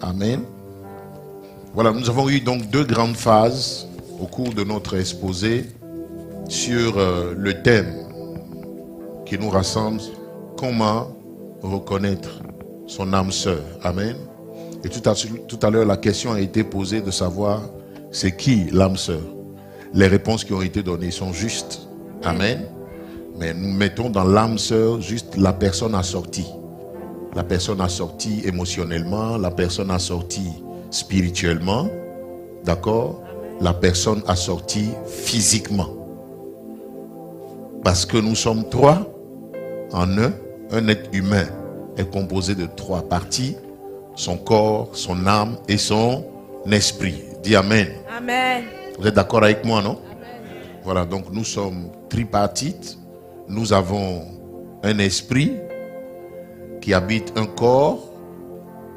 Amen. Voilà, nous avons eu donc 2 grandes phases au cours de notre exposé sur le thème qui nous rassemble, comment reconnaître son âme sœur. Amen. Et tout à l'heure, la question a été posée de savoir c'est qui l'âme sœur. Les réponses qui ont été données sont justes. Amen. Mais nous mettons dans l'âme sœur juste la personne assortie. La personne assortie émotionnellement, la personne assortie spirituellement, d'accord? La personne assortie physiquement. Parce que nous sommes 3 en un être humain est composé de 3 parties, son corps, son âme et son esprit. Dis Amen. Amen. Vous êtes d'accord avec moi, non? Amen. Voilà, donc nous sommes tripartites. Nous avons un esprit qui habite un corps.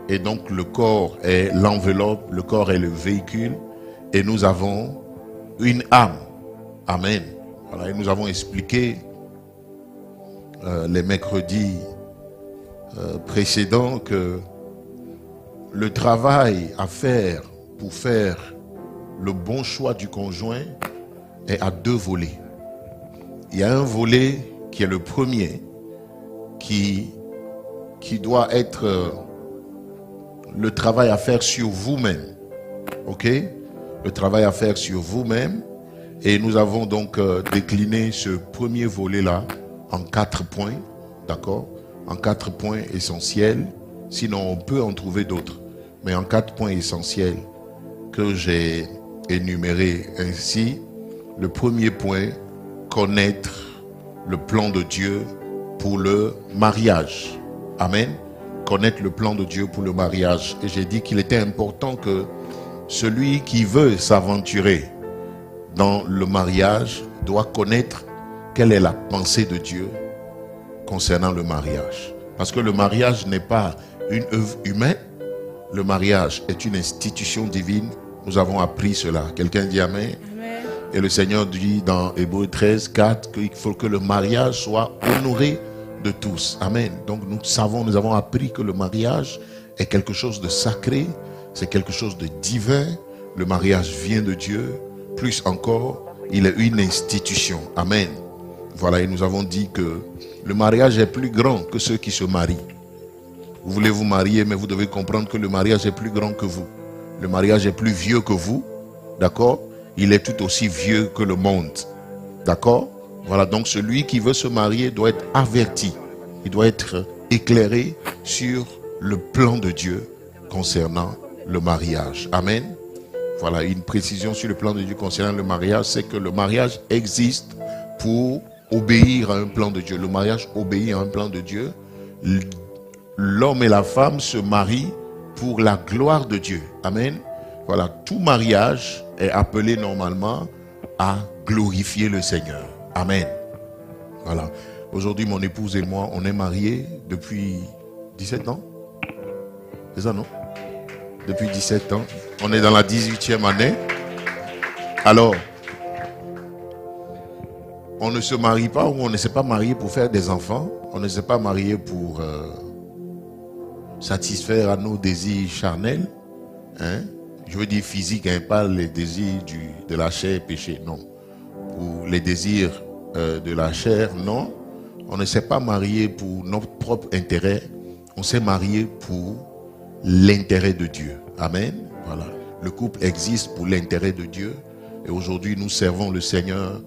Et donc le corps est l'enveloppe, le corps est le véhicule. Et nous avons une âme. Amen. Voilà, et nous avons expliqué les mercredis précédents que le travail à faire pour faire le bon choix du conjoint est à 2 volets. Il y a un volet qui est le premier, qui doit être le travail à faire sur vous-même. Ok? Le travail à faire sur vous-même. Et nous avons donc décliné ce premier volet-là en 4 points. D'accord? En 4 points essentiels. Sinon, on peut en trouver d'autres. Mais en 4 points essentiels que j'ai énumérés ainsi. Le premier point, connaître le plan de Dieu pour le mariage. Amen. Connaître le plan de Dieu pour le mariage. Et j'ai dit qu'il était important que celui qui veut s'aventurer dans le mariage doit connaître quelle est la pensée de Dieu concernant le mariage. Parce que le mariage n'est pas une œuvre humaine. Le mariage est une institution divine. Nous avons appris cela. Quelqu'un dit Amen. Amen. Et le Seigneur dit dans Hébreux 13, 4 qu'il faut que le mariage soit honoré de tous. Amen. Donc nous avons appris que le mariage est quelque chose de sacré, c'est quelque chose de divin. Le mariage vient de Dieu. Plus encore, il est une institution. Amen. Voilà, et nous avons dit que le mariage est plus grand que ceux qui se marient. Vous voulez vous marier, mais vous devez comprendre que le mariage est plus grand que vous. Le mariage est plus vieux que vous. D'accord? Il est tout aussi vieux que le monde. D'accord? Voilà, donc celui qui veut se marier doit être averti. Il doit être éclairé sur le plan de Dieu concernant le mariage. Amen. Voilà, une précision sur le plan de Dieu concernant le mariage, c'est que le mariage existe pour obéir à un plan de Dieu. Le mariage obéit à un plan de Dieu. L'homme et la femme se marient pour la gloire de Dieu. Amen. Voilà, tout mariage est appelé normalement à glorifier le Seigneur. Amen. Voilà. Aujourd'hui, mon épouse et moi, on est mariés depuis 17 ans. C'est ça, non? Depuis 17 ans. On est dans la 18e année. Alors, on ne se marie pas ou on ne s'est pas marié pour faire des enfants. On ne s'est pas marié pour satisfaire à nos désirs charnels. Hein? Je veux dire physique, hein, pas les désirs de la chair péché, non. Pour les désirs de la chair, non. On ne s'est pas marié pour notre propre intérêt. On s'est marié pour l'intérêt de Dieu. Amen. Voilà. Le couple existe pour l'intérêt de Dieu. Et aujourd'hui, nous servons le Seigneur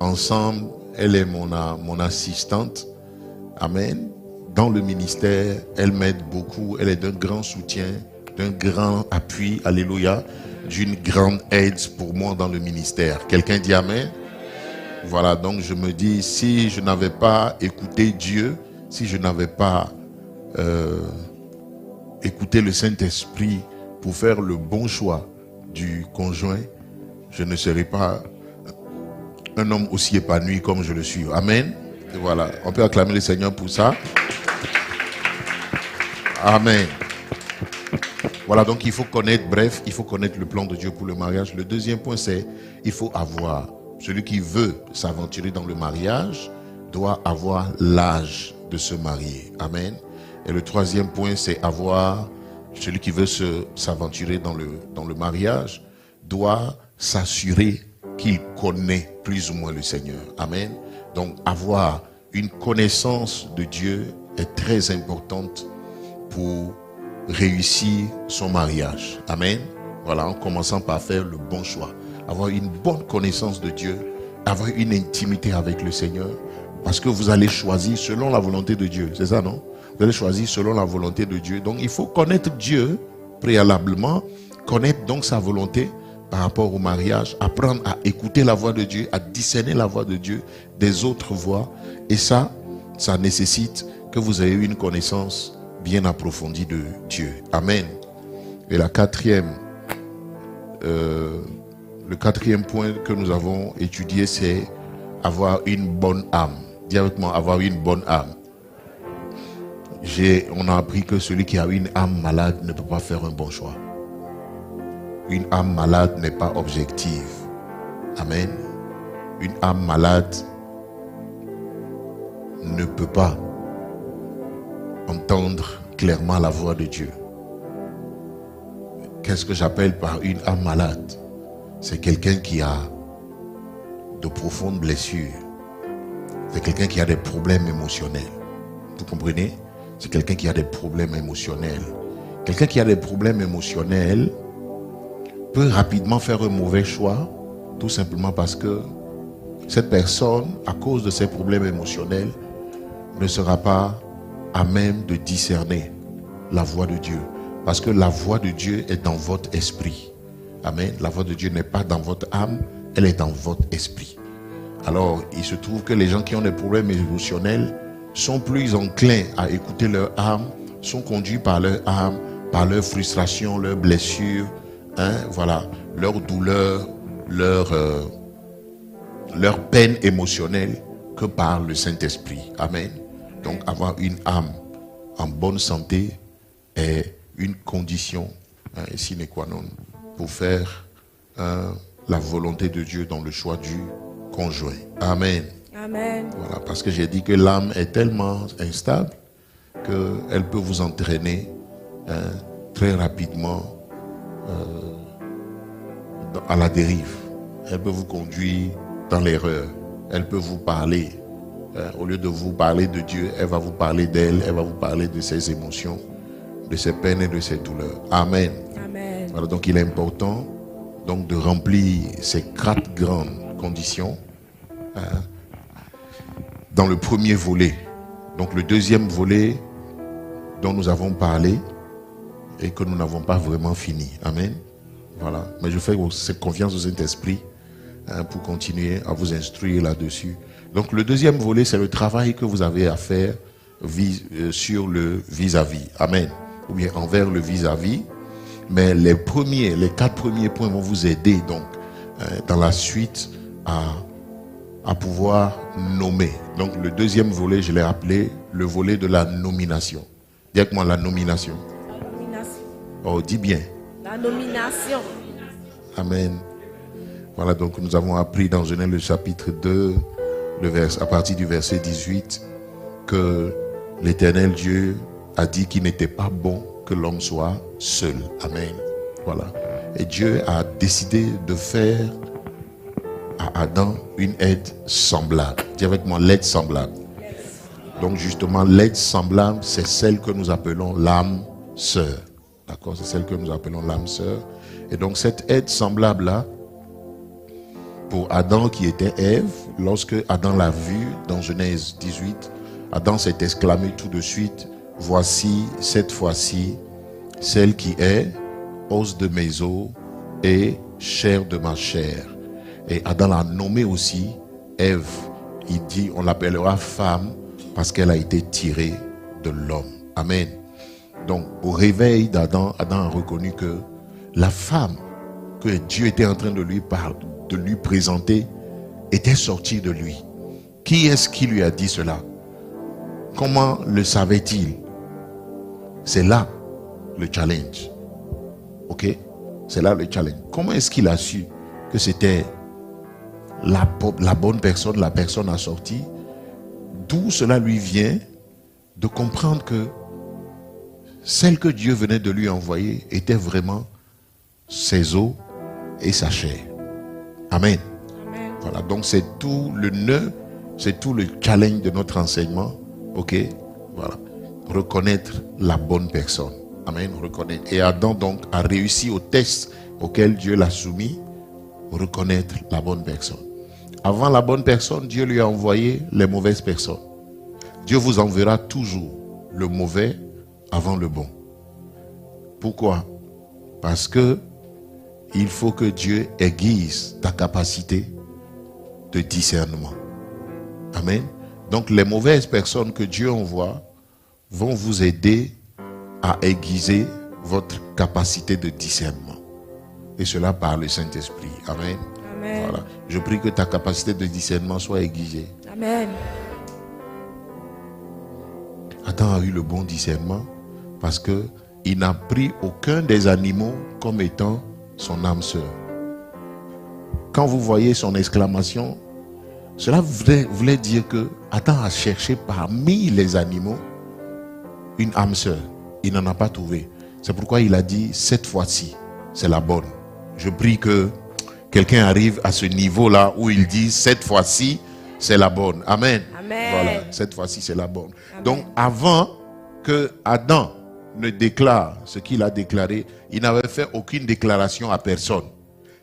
ensemble. Elle est mon assistante. Amen. Dans le ministère, elle m'aide beaucoup. Elle est d'un grand soutien, d'un grand appui. Alléluia. D'une grande aide pour moi dans le ministère. Quelqu'un dit Amen. Voilà, donc je me dis, si je n'avais pas écouté Dieu, si je n'avais pas écouté le Saint-Esprit pour faire le bon choix du conjoint, je ne serais pas un homme aussi épanoui comme je le suis. Amen. Et voilà, on peut acclamer le Seigneur pour ça. Amen. Voilà, donc il faut connaître, il faut connaître le plan de Dieu pour le mariage. Le deuxième point, c'est il faut avoir. Celui qui veut s'aventurer dans le mariage doit avoir l'âge de se marier. Amen. Et le troisième point, c'est avoir celui qui veut s'aventurer dans le mariage doit s'assurer qu'il connaît plus ou moins le Seigneur. Amen. Donc avoir une connaissance de Dieu est très importante pour réussir son mariage. Amen. Voilà, en commençant par faire le bon choix. Avoir une bonne connaissance de Dieu, avoir une intimité avec le Seigneur, parce que vous allez choisir selon la volonté de Dieu. C'est ça, non? Vous allez choisir selon la volonté de Dieu. Donc il faut connaître Dieu préalablement, connaître donc sa volonté par rapport au mariage, apprendre à écouter la voix de Dieu, à discerner la voix de Dieu des autres voix. Et ça nécessite que vous ayez une connaissance bien approfondie de Dieu. Amen. Et le quatrième point que nous avons étudié, c'est avoir une bonne âme. Dis avec moi, avoir une bonne âme. On a appris que celui qui a une âme malade ne peut pas faire un bon choix. Une âme malade n'est pas objective. Amen. Une âme malade ne peut pas entendre clairement la voix de Dieu. Qu'est-ce que j'appelle par une âme malade? C'est quelqu'un qui a de profondes blessures. C'est quelqu'un qui a des problèmes émotionnels. Vous comprenez? C'est quelqu'un qui a des problèmes émotionnels. Quelqu'un qui a des problèmes émotionnels peut rapidement faire un mauvais choix, tout simplement parce que cette personne, à cause de ses problèmes émotionnels, ne sera pas à même de discerner la voix de Dieu. Parce que la voix de Dieu est dans votre esprit. Amen. La voix de Dieu n'est pas dans votre âme, elle est dans votre esprit. Alors, il se trouve que les gens qui ont des problèmes émotionnels sont plus enclins à écouter leur âme, sont conduits par leur âme, par leur frustration, leurs blessures, voilà, leur douleur, leur peine émotionnelle, que par le Saint-Esprit. Amen. Donc avoir une âme en bonne santé est une condition sine qua non pour faire la volonté de Dieu dans le choix du conjoint. Amen. Amen. Voilà, parce que j'ai dit que l'âme est tellement instable qu'elle peut vous entraîner très rapidement à la dérive. Elle peut vous conduire dans l'erreur. Elle peut vous parler. Au lieu de vous parler de Dieu, elle va vous parler d'elle, elle va vous parler de ses émotions, de ses peines et de ses douleurs. Amen. Amen. Voilà, donc il est important donc de remplir ces 4 grandes conditions dans le premier volet. Donc le deuxième volet dont nous avons parlé et que nous n'avons pas vraiment fini. Amen. Voilà. Mais je fais confiance au Saint-Esprit pour continuer à vous instruire là-dessus. Donc le deuxième volet, c'est le travail que vous avez à faire sur le vis-à-vis. Amen. Ou bien envers le vis-à-vis. Mais les 4 premiers points vont vous aider donc dans la suite à pouvoir nommer. Donc le deuxième volet, je l'ai appelé le volet de la nomination. Dis avec moi la nomination. La nomination. Oh, dis bien. La nomination. Amen. Voilà, donc nous avons appris dans Genèse le chapitre 2, à partir du verset 18, que l'Éternel Dieu a dit qu'il n'était pas bon que l'homme soit seul. Amen. Voilà. Et Dieu a décidé de faire à Adam une aide semblable. Dis avec moi, l'aide semblable. Donc justement, l'aide semblable, c'est celle que nous appelons l'âme sœur. D'accord? C'est celle que nous appelons l'âme sœur. Et donc cette aide semblable-là, pour Adam qui était Ève, lorsque Adam l'a vue dans Genèse 18, Adam s'est exclamé tout de suite, voici cette fois-ci celle qui est os de mes os et chair de ma chair. Et Adam l'a nommée aussi Ève. Il dit, on l'appellera femme parce qu'elle a été tirée de l'homme. Amen. Donc, au réveil d'Adam, Adam a reconnu que la femme que Dieu était en train de lui présenter était sortie de lui. Qui est-ce qui lui a dit cela? Comment le savait-il? C'est là le challenge. Ok? C'est là le challenge. Comment est-ce qu'il a su que c'était la bonne personne, la personne assortie? D'où cela lui vient de comprendre que celle que Dieu venait de lui envoyer était vraiment ses os et sa chair. Amen. Amen. Voilà, donc c'est tout le nœud, c'est tout le challenge de notre enseignement. Ok, voilà. Reconnaître la bonne personne. Amen, reconnaître. Et Adam donc a réussi au test auquel Dieu l'a soumis, reconnaître la bonne personne. Avant la bonne personne, Dieu lui a envoyé les mauvaises personnes. Dieu vous enverra toujours le mauvais avant le bon. Pourquoi? Parce que il faut que Dieu aiguise ta capacité de discernement. Amen. Donc les mauvaises personnes que Dieu envoie vont vous aider à aiguiser votre capacité de discernement. Et cela par le Saint-Esprit. Amen. Amen. Voilà. Je prie que ta capacité de discernement soit aiguisée. Amen. Adam a eu le bon discernement parce que il n'a pris aucun des animaux comme étant son âme sœur. Quand vous voyez son exclamation, cela voulait dire que Adam a cherché parmi les animaux une âme sœur. Il n'en a pas trouvé. C'est pourquoi il a dit, cette fois-ci, c'est la bonne. Je prie que quelqu'un arrive à ce niveau-là où il dit, cette fois-ci, c'est la bonne. Amen. Amen. Voilà, cette fois-ci, c'est la bonne. Amen. Donc, avant que Adam ne déclare ce qu'il a déclaré, il n'avait fait aucune déclaration à personne.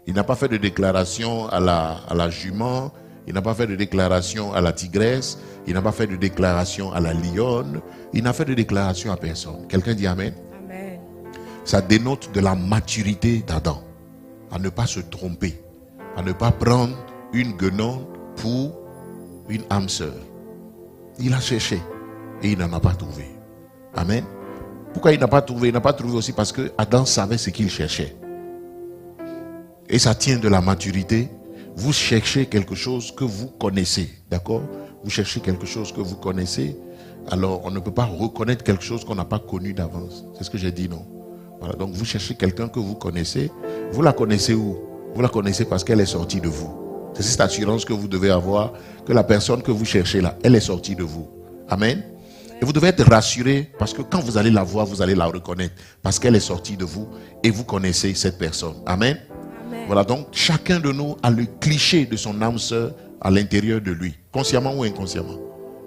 Il n'a pas fait de déclaration à la jument, il n'a pas fait de déclaration à la tigresse, il n'a pas fait de déclaration à la lionne, il n'a fait de déclaration à personne. Quelqu'un dit Amen? Amen. Ça dénote de la maturité d'Adam, à ne pas se tromper, à ne pas prendre une guenonne pour une âme sœur. Il a cherché et il n'en a pas trouvé. Amen. Pourquoi il n'a pas trouvé? Il n'a pas trouvé aussi parce que Adam savait ce qu'il cherchait. Et ça tient de la maturité. Vous cherchez quelque chose que vous connaissez, d'accord? Vous cherchez quelque chose que vous connaissez. Alors, on ne peut pas reconnaître quelque chose qu'on n'a pas connu d'avance. C'est ce que j'ai dit, non? Voilà, donc vous cherchez quelqu'un que vous connaissez. Vous la connaissez où? Vous la connaissez parce qu'elle est sortie de vous. C'est cette assurance que vous devez avoir, que la personne que vous cherchez là, elle est sortie de vous. Amen. Et vous devez être rassuré parce que quand vous allez la voir, vous allez la reconnaître parce qu'elle est sortie de vous et vous connaissez cette personne. Amen. Amen. Voilà, donc chacun de nous a le cliché de son âme sœur à l'intérieur de lui, consciemment ou inconsciemment.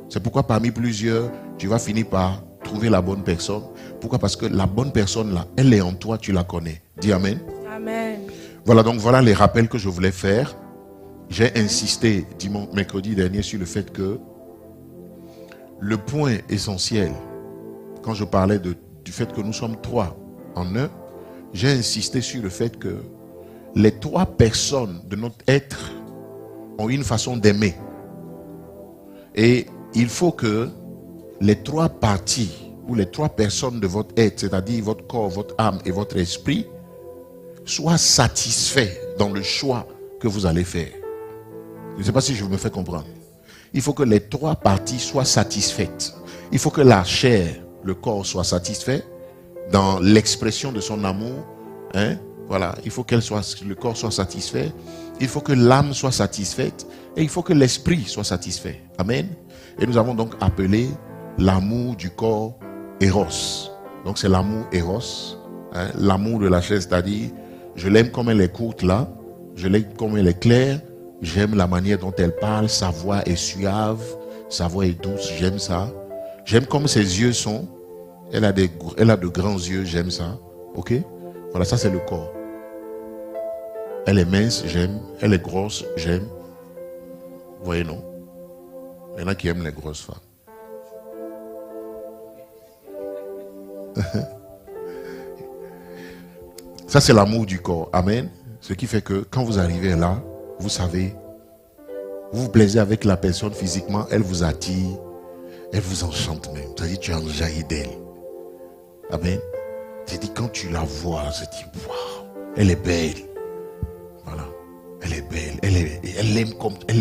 C'est pourquoi parmi plusieurs, tu vas finir par trouver la bonne personne. Pourquoi? Parce que la bonne personne là, elle est en toi, tu la connais. Dis Amen. Amen. Voilà, donc voilà les rappels que je voulais faire. J'ai insisté mercredi dernier sur le fait que le point essentiel, quand je parlais du fait que nous sommes trois en un, j'ai insisté sur le fait que les trois personnes de notre être ont une façon d'aimer. Et il faut que les trois parties ou les trois personnes de votre être, c'est-à-dire votre corps, votre âme et votre esprit, soient satisfaits dans le choix que vous allez faire. Je ne sais pas si je me fais comprendre. Il faut que les trois parties soient satisfaites. Il faut que la chair, le corps soit satisfait dans l'expression de son amour. Hein? Voilà, il faut que le corps soit satisfait. Il faut que l'âme soit satisfaite. Et il faut que l'esprit soit satisfait. Amen. Et nous avons donc appelé l'amour du corps Eros. Donc c'est l'amour Eros. Hein? L'amour de la chair, c'est-à-dire, je l'aime comme elle est courte là. Je l'aime comme elle est claire. J'aime la manière dont elle parle, sa voix est suave, sa voix est douce, j'aime ça. J'aime comme ses yeux sont. Elle a de grands yeux, j'aime ça. Ok? Voilà, ça c'est le corps. Elle est mince, j'aime. Elle est grosse, j'aime. Vous voyez, non? Il y en a qui aiment les grosses femmes. Ça c'est l'amour du corps. Amen. Ce qui fait que quand vous arrivez là, vous savez, vous vous plaisez avec la personne physiquement, elle vous attire, elle vous enchante même. C'est-à-dire, tu enjaillis d'elle. Amen. C'est-à-dire, quand tu la vois, tu dis, waouh, elle est belle. Voilà. Elle est belle. Elle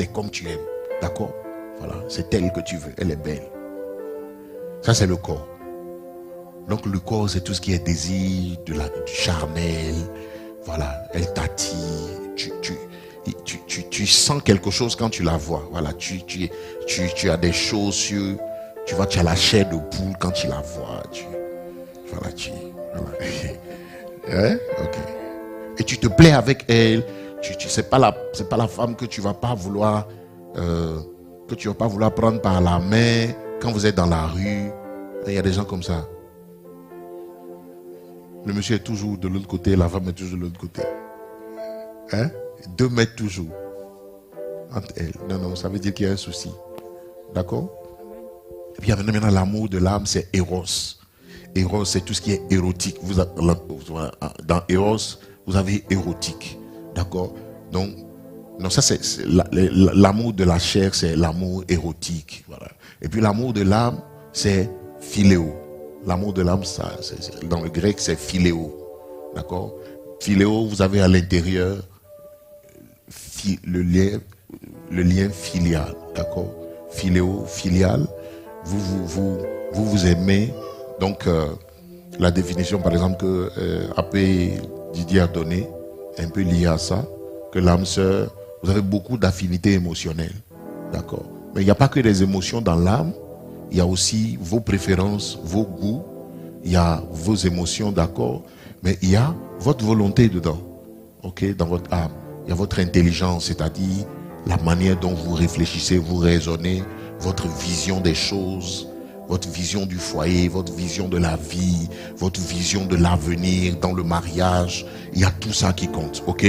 est comme tu aimes. D'accord? Voilà. C'est elle que tu veux. Elle est belle. Ça, c'est le corps. Donc, le corps, c'est tout ce qui est désir, du charnel. Voilà. Elle t'attire. Tu sens quelque chose quand tu la vois. Voilà, tu as des choses sur... Tu vois, tu as la chair de poule quand tu la vois. Voilà. Hein? Ok. Et tu te plais avec elle. C'est pas la femme que tu vas pas vouloir prendre par la main quand vous êtes dans la rue. Il y a des gens comme ça. Le monsieur est toujours de l'autre côté, la femme est toujours de l'autre côté. Hein? 2 mètres toujours entre elles. Non, ça veut dire qu'il y a un souci. D'accord? Et puis maintenant l'amour de l'âme, c'est Eros. Eros, c'est tout ce qui est érotique. Dans Eros, vous avez érotique. D'accord? Donc, non, ça c'est l'amour de la chair, c'est l'amour érotique. Voilà. Et puis l'amour de l'âme, c'est philéo. L'amour de l'âme, dans le grec, c'est philéo. D'accord? Philéo, vous avez à l'intérieur le lien filial. D'accord? Philéo, filial. Vous aimez. Donc, la définition, par exemple, que AP Didier a donnée, est un peu liée à ça, que l'âme sœur, vous avez beaucoup d'affinités émotionnelles. D'accord? Mais il n'y a pas que des émotions dans l'âme, il y a aussi vos préférences, vos goûts, il y a vos émotions, d'accord? Mais il y a votre volonté dedans, ok? Dans votre âme. Il y a votre intelligence, c'est-à-dire la manière dont vous réfléchissez, vous raisonnez, votre vision des choses, votre vision du foyer, votre vision de la vie, votre vision de l'avenir dans le mariage. Il y a tout ça qui compte, ok?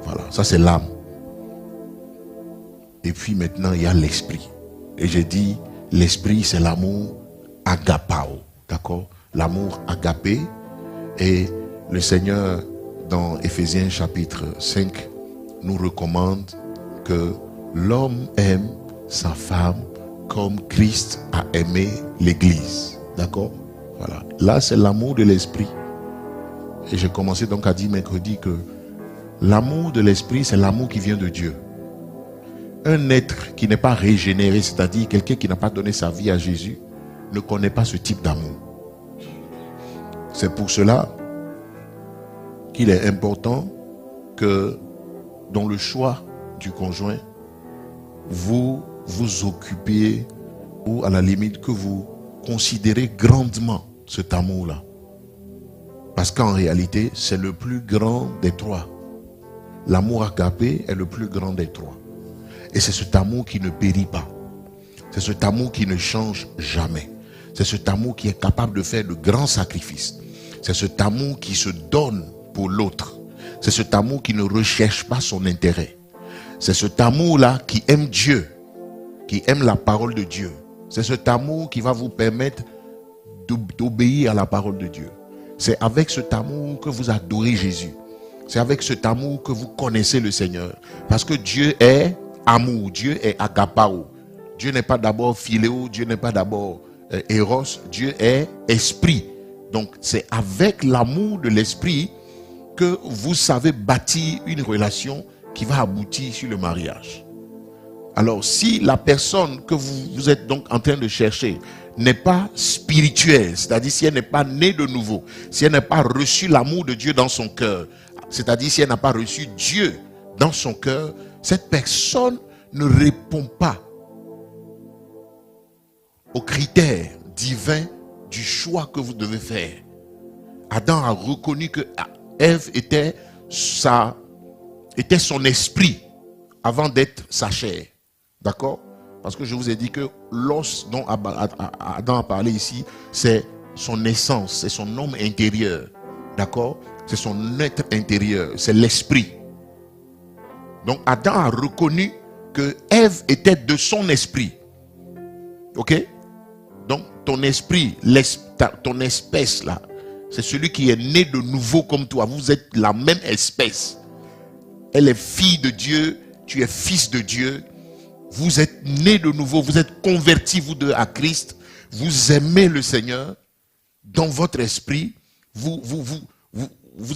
Voilà, ça c'est l'âme. Et puis maintenant, il y a l'esprit. Et j'ai dit, l'esprit c'est l'amour agapao, d'accord? L'amour agapé. Et le Seigneur, dans Éphésiens chapitre 5, nous recommande que l'homme aime sa femme comme Christ a aimé l'Église. D'accord? Voilà. Là, c'est l'amour de l'esprit. Et j'ai commencé donc à dire mercredi que l'amour de l'esprit, c'est l'amour qui vient de Dieu. Un être qui n'est pas régénéré, c'est-à-dire quelqu'un qui n'a pas donné sa vie à Jésus, ne connaît pas ce type d'amour. C'est pour cela qu'il est important que dans le choix du conjoint, vous vous occupez, ou à la limite que vous considérez grandement cet amour-là. Parce qu'en réalité, c'est le plus grand des trois. L'amour agapé est le plus grand des trois. Et c'est cet amour qui ne périt pas. C'est cet amour qui ne change jamais. C'est cet amour qui est capable de faire de grands sacrifices. C'est cet amour qui se donne pour l'autre. C'est cet amour qui ne recherche pas son intérêt. C'est cet amour-là qui aime Dieu, qui aime la parole de Dieu. C'est cet amour qui va vous permettre d'obéir à la parole de Dieu. C'est avec cet amour que vous adorez Jésus. C'est avec cet amour que vous connaissez le Seigneur. Parce que Dieu est amour, Dieu est agapao. Dieu n'est pas d'abord philéo, Dieu n'est pas d'abord éros, Dieu est esprit. Donc c'est avec l'amour de l'esprit que vous savez bâtir une relation qui va aboutir sur le mariage. Alors si la personne que vous êtes donc en train de chercher n'est pas spirituelle, c'est-à-dire si elle n'est pas née de nouveau, si elle n'a pas reçu l'amour de Dieu dans son cœur, c'est-à-dire si elle n'a pas reçu Dieu dans son cœur, cette personne ne répond pas aux critères divins du choix que vous devez faire. Adam a reconnu que Ève était son esprit avant d'être sa chair. D'accord? Parce que je vous ai dit que l'os dont Adam a parlé ici, c'est son essence, c'est son homme intérieur. D'accord? C'est son être intérieur, c'est l'esprit. Donc Adam a reconnu que Ève était de son esprit. Ok? Donc ton esprit, ton espèce là, c'est celui qui est né de nouveau comme toi. Vous êtes la même espèce. Elle est fille de Dieu, tu es fils de Dieu. Vous êtes nés de nouveau, vous êtes convertis vous deux à Christ. Vous aimez le Seigneur. Dans votre esprit, vous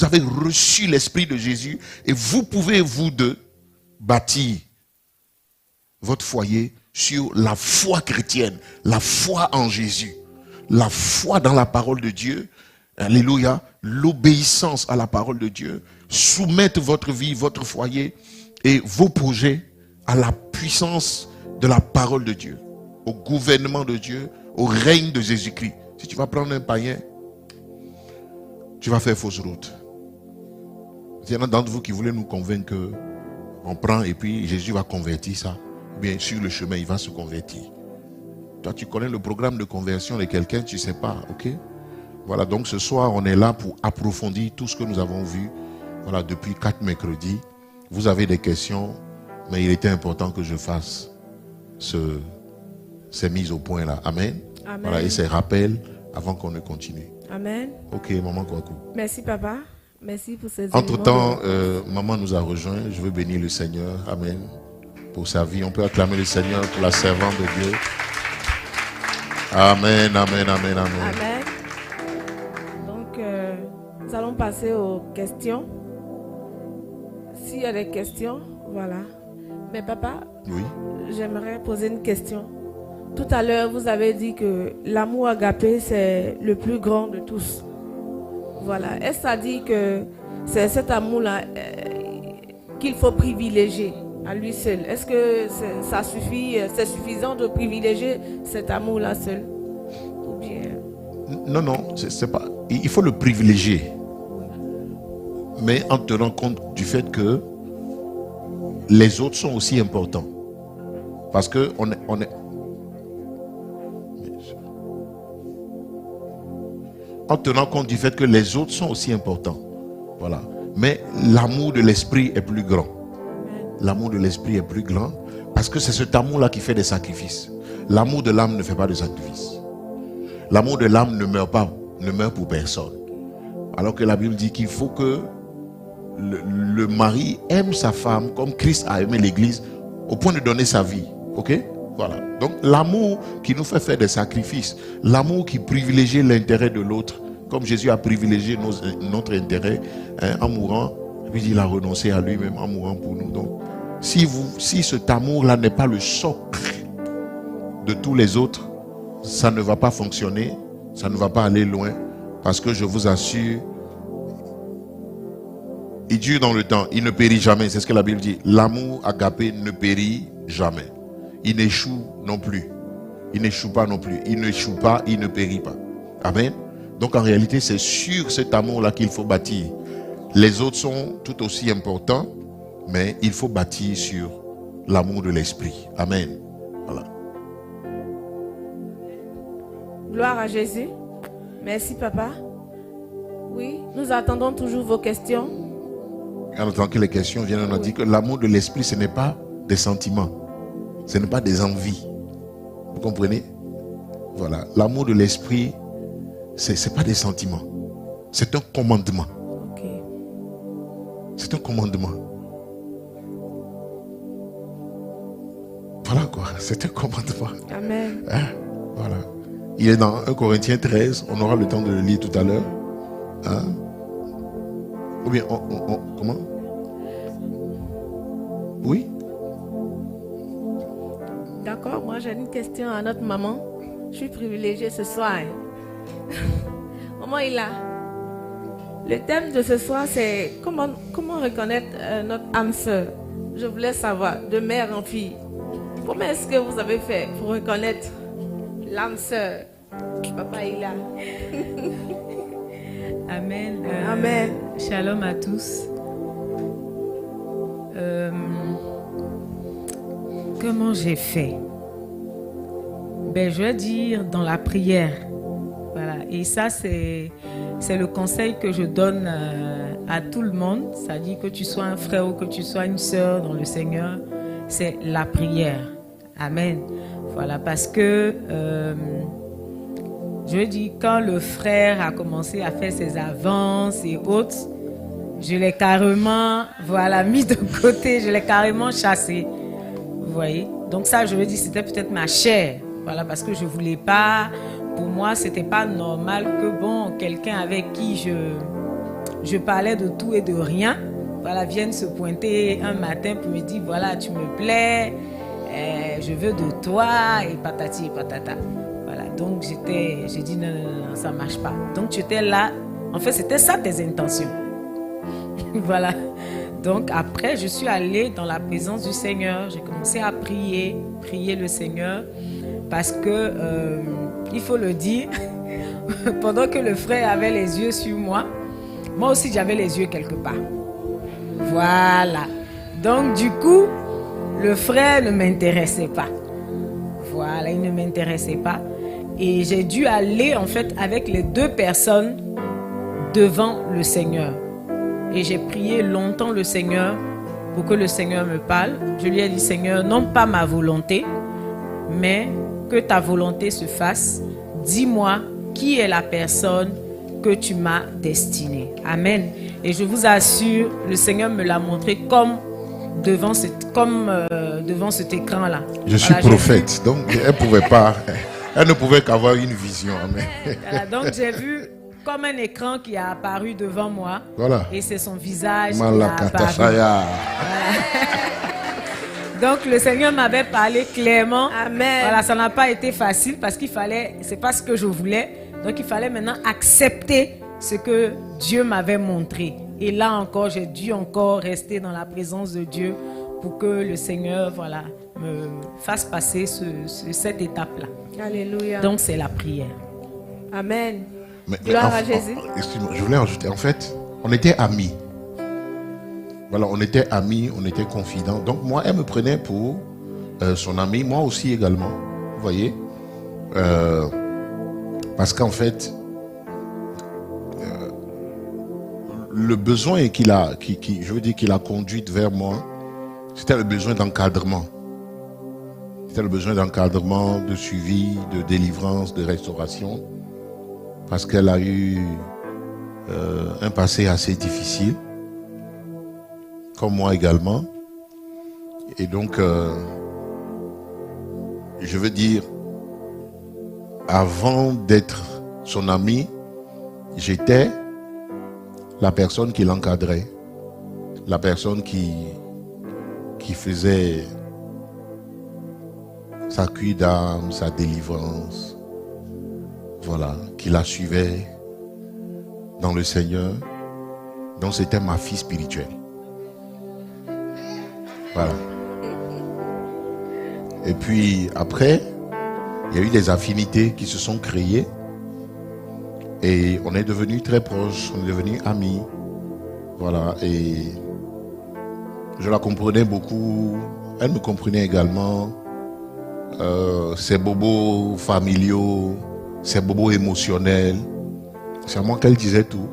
avez reçu l'esprit de Jésus. Et vous pouvez vous deux bâtir votre foyer sur la foi chrétienne, la foi en Jésus, la foi dans la parole de Dieu. Alléluia, l'obéissance à la parole de Dieu. Soumettre votre vie, votre foyer et vos projets à la puissance de la parole de Dieu, au gouvernement de Dieu, au règne de Jésus-Christ. Si tu vas prendre un païen, tu vas faire fausse route. Il y en a d'entre vous qui voulaient nous convaincre qu'on prend et puis Jésus va convertir ça. Bien sur le chemin, il va se convertir. Toi, tu connais le programme de conversion de quelqu'un, tu ne sais pas, ok? Voilà, donc ce soir, on est là pour approfondir tout ce que nous avons vu. Voilà, depuis 4 mercredis. Vous avez des questions, mais il était important que je fasse ces mises au point là. Amen. Amen. Voilà, et ces rappels avant qu'on ne continue. Amen. Ok, maman Kwaku. Merci, papa. Merci pour ces Entre-temps, maman nous a rejoint. Je veux bénir le Seigneur. Amen. Pour sa vie. On peut acclamer le Seigneur pour la servante de Dieu. Amen, amen, amen, amen. Amen. Donc, nous allons passer aux questions. S'il y a des questions, voilà. Mais papa, Oui. j'aimerais poser une question. Tout à l'heure, vous avez dit que l'amour agapé, c'est le plus grand de tous. Voilà. Est-ce que ça dit que c'est cet amour-là qu'il faut privilégier à lui seul? Est-ce que ça suffit, c'est suffisant de privilégier cet amour-là seul? Ou bien... Non, non, c'est pas. Il faut le privilégier. Mais en tenant compte du fait que les autres sont aussi importants. Parce que on est... En tenant compte du fait que les autres sont aussi importants. Voilà. Mais l'amour de l'esprit est plus grand. L'amour de l'esprit est plus grand parce que c'est cet amour-là qui fait des sacrifices. L'amour de l'âme ne fait pas de sacrifices. L'amour de l'âme ne meurt pas, ne meurt pour personne. Alors que la Bible dit qu'il faut que le mari aime sa femme comme Christ a aimé l'église au point de donner sa vie. Ok? Voilà. Donc l'amour qui nous fait faire des sacrifices, l'amour qui privilégie l'intérêt de l'autre, comme Jésus a privilégié notre intérêt en mourant, puis il a renoncé à lui-même en mourant pour nous. Donc si cet amour-là n'est pas le socle de tous les autres, ça ne va pas fonctionner, ça ne va pas aller loin, parce que je vous assure, il dure dans le temps, il ne périt jamais, c'est ce que la Bible dit. L'amour agapé ne périt jamais. Il n'échoue non plus. Il n'échoue pas non plus. Il n'échoue pas, il ne périt pas. Amen. Donc en réalité, c'est sur cet amour-là qu'il faut bâtir. Les autres sont tout aussi importants, mais il faut bâtir sur l'amour de l'esprit. Amen. Voilà. Gloire à Jésus. Merci, papa. Oui, nous attendons toujours vos questions. En attendant que les questions viennent, on a dit que l'amour de l'esprit, ce n'est pas des sentiments. Ce n'est pas des envies. Vous comprenez? Voilà. L'amour de l'esprit, c'est pas des sentiments. C'est un commandement. Ok. C'est un commandement. Voilà quoi. C'est un commandement. Amen. Hein? Voilà. Il est dans 1 Corinthiens 13. On aura le temps de le lire tout à l'heure. Hein? Ou bien, comment? Oui? D'accord, moi j'ai une question à notre maman. Je suis privilégiée ce soir. Maman est là. Le thème de ce soir, c'est comment reconnaître notre âme sœur. Je voulais savoir, de mère en fille, comment est-ce que vous avez fait pour reconnaître l'âme sœur? Papa est là. Amen. Amen. Shalom à tous. Comment j'ai fait? Je vais dire dans la prière. Voilà. Et ça, c'est le conseil que je donne à tout le monde. C'est-à-dire que tu sois un frère ou que tu sois une sœur dans le Seigneur, c'est la prière. Amen. Voilà, parce que je dis, quand le frère a commencé à faire ses avances et autres, je l'ai carrément, mis de côté, je l'ai carrément chassé. Vous voyez? Donc ça, je veux dire, c'était peut-être ma chair. Voilà, parce que je voulais pas, pour moi, c'était pas normal que, quelqu'un avec qui je parlais de tout et de rien, vienne se pointer un matin pour me dire, voilà, tu me plais, je veux de toi, et patati et patata. Voilà, donc j'ai dit, non, ça marche pas. Donc tu étais là, en fait, c'était ça tes intentions. Voilà. Donc après, je suis allée dans la présence du Seigneur. J'ai commencé à prier le Seigneur. Parce que, il faut le dire, pendant que le frère avait les yeux sur moi, moi aussi j'avais les yeux quelque part. Voilà. Donc du coup, le frère ne m'intéressait pas. Voilà, il ne m'intéressait pas. Et j'ai dû aller en fait avec les 2 personnes devant le Seigneur. Et j'ai prié longtemps le Seigneur pour que le Seigneur me parle. Je lui ai dit, Seigneur, non pas ma volonté, mais que ta volonté se fasse. Dis-moi qui est la personne que tu m'as destinée. Amen. Et je vous assure, le Seigneur me l'a montré comme devant cet écran-là. Je suis prophète, donc elle ne pouvait qu'avoir une vision. Amen. Voilà, donc j'ai vu comme un écran qui a apparu devant moi. Voilà. Et c'est son visage qui a apparu. Voilà. Donc le Seigneur m'avait parlé clairement. Amen. Voilà, ça n'a pas été facile parce qu'il fallait, c'est pas ce que je voulais. Donc il fallait maintenant accepter ce que Dieu m'avait montré. Et là encore, j'ai dû encore rester dans la présence de Dieu pour que le Seigneur, voilà, me fasse passer cette étape-là. Alléluia. Donc c'est la prière. Amen. Gloire à Jésus. Excuse-moi, je voulais ajouter, en fait, on était amis. Voilà, on était amis, on était confidents. Donc moi, elle me prenait pour son ami, moi aussi également. Vous voyez, parce qu'en fait, le besoin qu'il a conduit vers moi, c'était le besoin d'encadrement. C'était le besoin d'encadrement, de suivi, de délivrance, de restauration. Parce qu'elle a eu un passé assez difficile. Comme moi également. Et donc, je veux dire, avant d'être son ami, j'étais la personne qui l'encadrait, la personne qui faisait sa cueille d'âme, sa délivrance, voilà, qui la suivait dans le Seigneur. Donc c'était ma fille spirituelle. Voilà. Et puis après, il y a eu des affinités qui se sont créées et on est devenus très proches, on est devenus amis. Voilà. Et je la comprenais beaucoup, elle me comprenait également. Ses bobos familiaux, ses bobos émotionnels, c'est à moi qu'elle disait tout.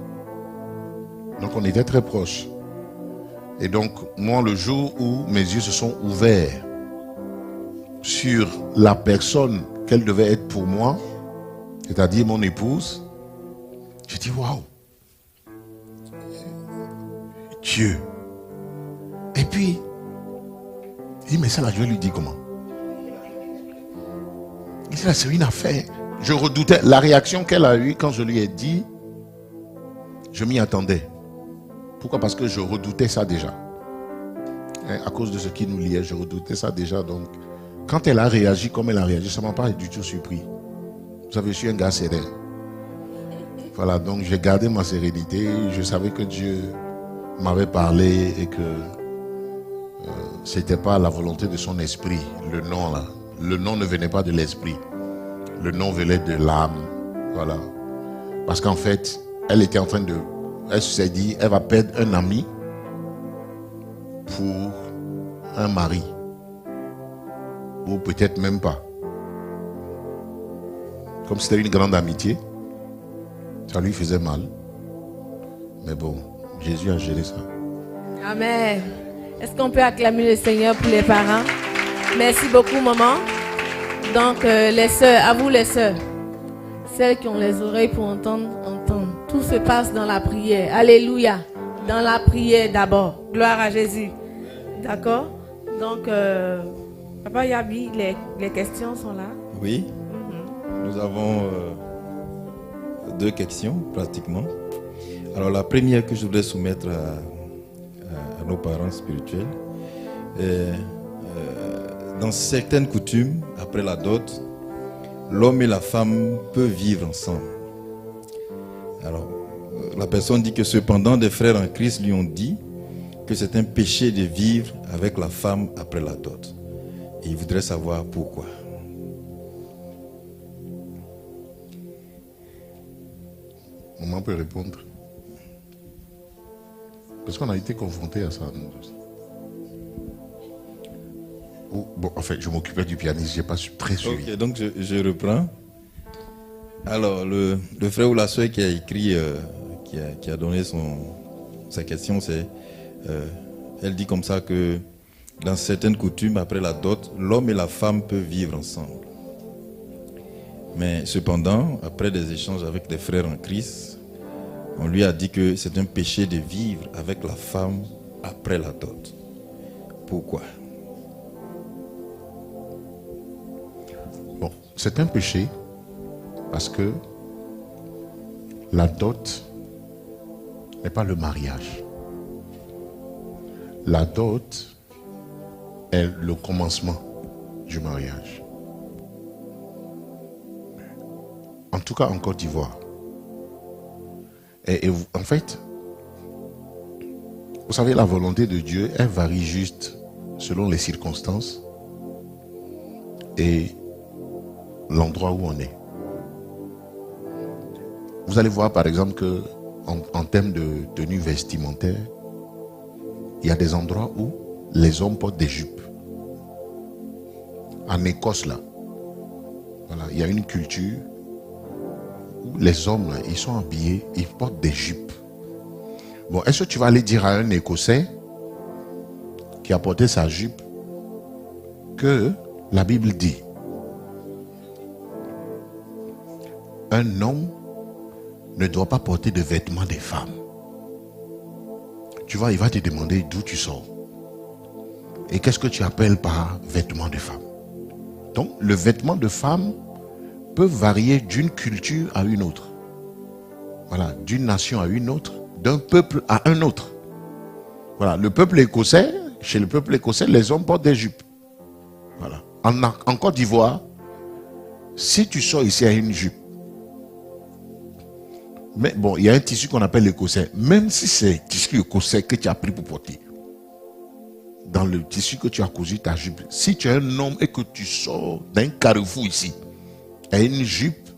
Donc on était très proches. Et donc, moi, le jour où mes yeux se sont ouverts sur la personne qu'elle devait être pour moi, c'est-à-dire mon épouse, j'ai dit, waouh, Dieu. Et puis, il dit, mais ça là, je vais lui dire comment? Il dit, là, c'est une affaire. Je redoutais la réaction qu'elle a eue quand je lui ai dit, je m'y attendais. Pourquoi? Parce que je redoutais ça déjà. À cause de ce qui nous liait, je redoutais ça déjà. Donc, quand elle a réagi comme elle a réagi, ça ne m'a pas du tout surpris. Vous savez, je suis un gars serein. Voilà, donc j'ai gardé ma sérénité. Je savais que Dieu m'avait parlé et que c'était pas la volonté de son esprit. Le nom là, le nom ne venait pas de l'esprit. Le nom venait de l'âme. Voilà. Parce qu'en fait, elle était en train de... Elle s'est dit, elle va perdre un ami pour un mari. Ou peut-être même pas. Comme c'était une grande amitié, ça lui faisait mal. Mais bon, Jésus a géré ça. Amen. Est-ce qu'on peut acclamer le Seigneur pour les parents? Merci beaucoup, maman. Donc, les sœurs, à vous les sœurs, celles qui ont les oreilles pour entendre. Tout se passe dans la prière. Alléluia. Dans la prière d'abord. Gloire à Jésus. D'accord? Donc, Papa Yabi, les questions sont là. Oui. Nous avons 2 questions pratiquement. Alors la première que je voudrais soumettre à nos parents spirituels, dans certaines coutumes, après la dot, l'homme et la femme peuvent vivre ensemble. Alors, la personne dit que cependant des frères en Christ lui ont dit que c'est un péché de vivre avec la femme après la dot. Et il voudrait savoir pourquoi. Maman peut répondre. Parce qu'on a été confrontés à ça, nous aussi. Bon, en fait, je m'occupais du pianiste, je n'ai pas très suivi. Ok, donc je reprends. Alors, le frère ou la soeur qui a écrit, qui a donné sa question, c'est, elle dit comme ça que dans certaines coutumes, après la dot, l'homme et la femme peuvent vivre ensemble. Mais cependant, après des échanges avec des frères en Christ, on lui a dit que c'est un péché de vivre avec la femme après la dot. Pourquoi? Bon, c'est un péché parce que la dot n'est pas le mariage. La dot est le commencement du mariage. En tout cas en Côte d'Ivoire. Et en fait, vous savez, la volonté de Dieu, elle varie juste selon les circonstances et l'endroit où on est. Vous allez voir par exemple que en termes de tenue vestimentaire, il y a des endroits où les hommes portent des jupes. En Écosse là, voilà, il y a une culture où les hommes là, ils sont habillés, ils portent des jupes. Bon, est-ce que tu vas aller dire à un Écossais qui a porté sa jupe que la Bible dit un homme ne doit pas porter de vêtements des femmes? Tu vois, il va te demander d'où tu sors. Et qu'est-ce que tu appelles par vêtements de femme? Donc, le vêtement de femme peut varier d'une culture à une autre. Voilà, d'une nation à une autre, d'un peuple à un autre. Voilà, le peuple écossais, chez le peuple écossais, les hommes portent des jupes. Voilà. En Côte d'Ivoire, si tu sors ici à une jupe, mais bon, il y a un tissu qu'on appelle l'écossais. Même si c'est tissu écossais que tu as pris pour porter, dans le tissu que tu as cousu ta jupe, si tu es un homme et que tu sors d'un carrefour ici, à une jupe,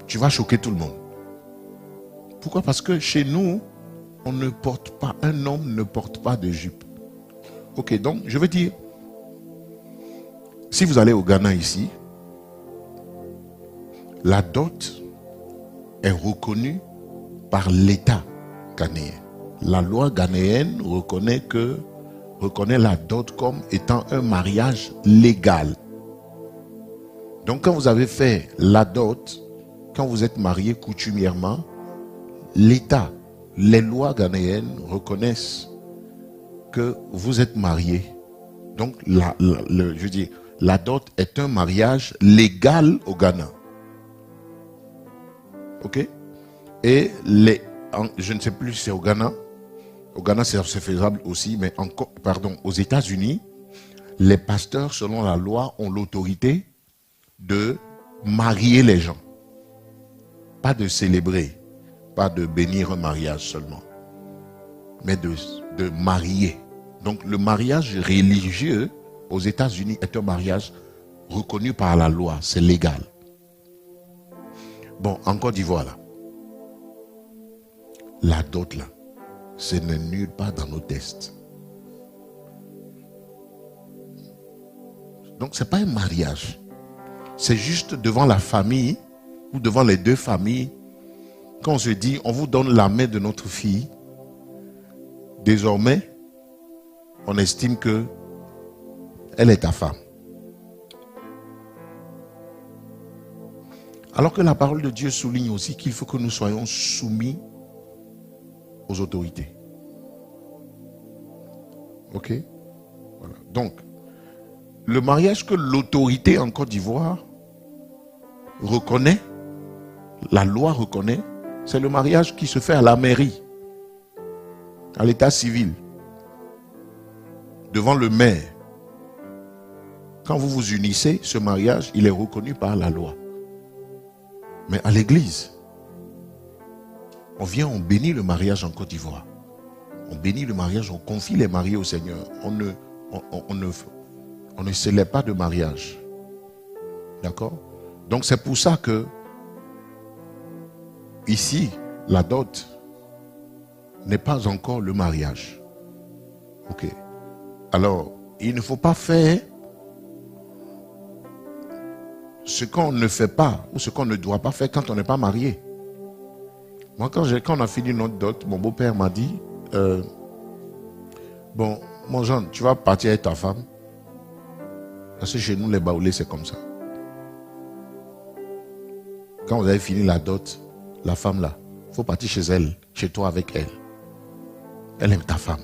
tu vas choquer tout le monde. Pourquoi? Parce que chez nous, on ne porte pas, un homme ne porte pas de jupe. Ok, donc je veux dire, si vous allez au Ghana ici, la dot est reconnue par l'État ghanéen. La loi ghanéenne reconnaît la dot comme étant un mariage légal. Donc quand vous avez fait la dot, quand vous êtes marié coutumièrement, l'État, les lois ghanéennes reconnaissent que vous êtes marié. Donc je veux dire, la dot est un mariage légal au Ghana. Ok? Et je ne sais plus si c'est au Ghana. Au Ghana, c'est faisable aussi, mais aux États-Unis, les pasteurs, selon la loi, ont l'autorité de marier les gens. Pas de célébrer, pas de bénir un mariage seulement, mais de marier. Donc le mariage religieux aux États-Unis est un mariage reconnu par la loi, c'est légal. Bon, en Côte d'Ivoire, là, la dot, là, ce n'est nulle part dans nos tests. Donc, ce n'est pas un mariage. C'est juste devant la famille ou devant les deux familles, quand on se dit, on vous donne la main de notre fille, désormais, on estime que elle est ta femme. Alors que la parole de Dieu souligne aussi qu'il faut que nous soyons soumis aux autorités. Ok? Voilà. Donc, le mariage que l'autorité en Côte d'Ivoire reconnaît, la loi reconnaît, c'est le mariage qui se fait à la mairie, à l'état civil, devant le maire. Quand vous vous unissez, ce mariage, il est reconnu par la loi. Mais à l'église, on vient, on bénit le mariage en Côte d'Ivoire. On bénit le mariage, on confie les mariés au Seigneur. On ne célèbre pas de mariage. D'accord? Donc c'est pour ça que ici, la dot n'est pas encore le mariage. Ok. Alors, il ne faut pas faire ce qu'on ne fait pas ou ce qu'on ne doit pas faire quand on n'est pas marié. Moi, quand on a fini notre dot, mon beau-père m'a dit, bon, mon jeune, tu vas partir avec ta femme. Parce que chez nous, les Baoulés, c'est comme ça. Quand vous avez fini la dot, la femme là, il faut partir chez elle, chez toi avec elle. Elle aime ta femme.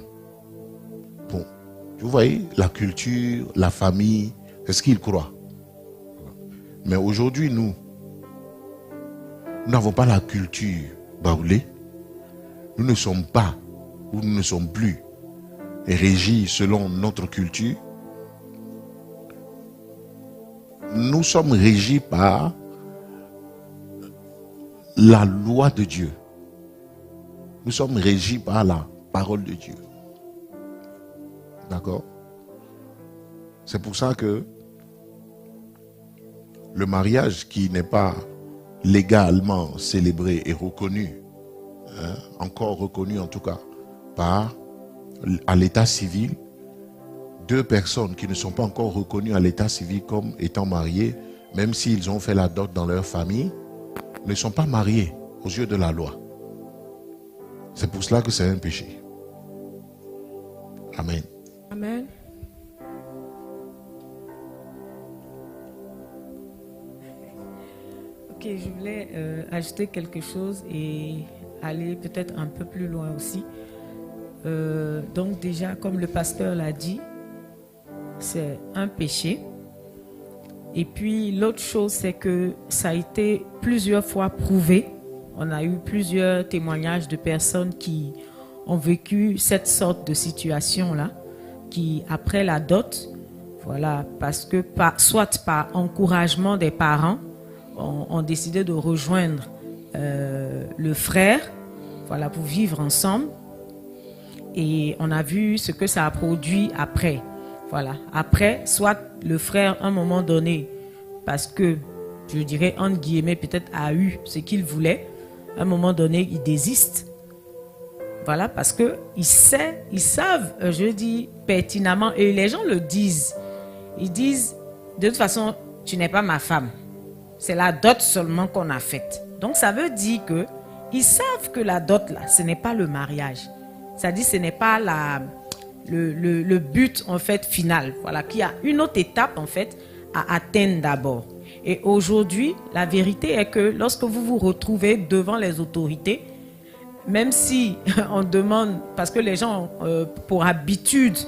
Bon, vous voyez, la culture, la famille, c'est ce qu'ils croient. Mais aujourd'hui, nous n'avons pas la culture baoulée. Nous ne sommes pas, ou nous ne sommes plus régis selon notre culture. Nous sommes régis par la loi de Dieu. Nous sommes régis par la parole de Dieu. D'accord? C'est pour ça que le mariage qui n'est pas légalement célébré et reconnu, encore reconnu en tout cas, à l'état civil, deux personnes qui ne sont pas encore reconnues à l'état civil comme étant mariées, même s'ils ont fait la dot dans leur famille, ne sont pas mariés aux yeux de la loi. C'est pour cela que c'est un péché. Amen. Amen. Ok, je voulais ajouter quelque chose et aller peut-être un peu plus loin aussi. Donc déjà, comme le pasteur l'a dit, c'est un péché. Et puis l'autre chose, c'est que ça a été plusieurs fois prouvé. On a eu plusieurs témoignages de personnes qui ont vécu cette sorte de situation-là, qui après la dot, voilà, parce que soit par encouragement des parents, ont décidé de rejoindre le frère, voilà, pour vivre ensemble. Et on a vu ce que ça a produit après. Voilà. Après, soit le frère, à un moment donné, parce que, je dirais, entre guillemets, peut-être a eu ce qu'il voulait, à un moment donné, il désiste. Voilà, parce que ils savent, je dis pertinemment, et les gens le disent. Ils disent, de toute façon, tu n'es pas ma femme. C'est la dot seulement qu'on a faite. Donc, ça veut dire que ils savent que la dot, là, ce n'est pas le mariage. Ça dit, ce n'est pas le but, en fait, final. Voilà, qu'il y a une autre étape, en fait, à atteindre d'abord. Et aujourd'hui, la vérité est que lorsque vous vous retrouvez devant les autorités, même si on demande, parce que les gens ont pour habitude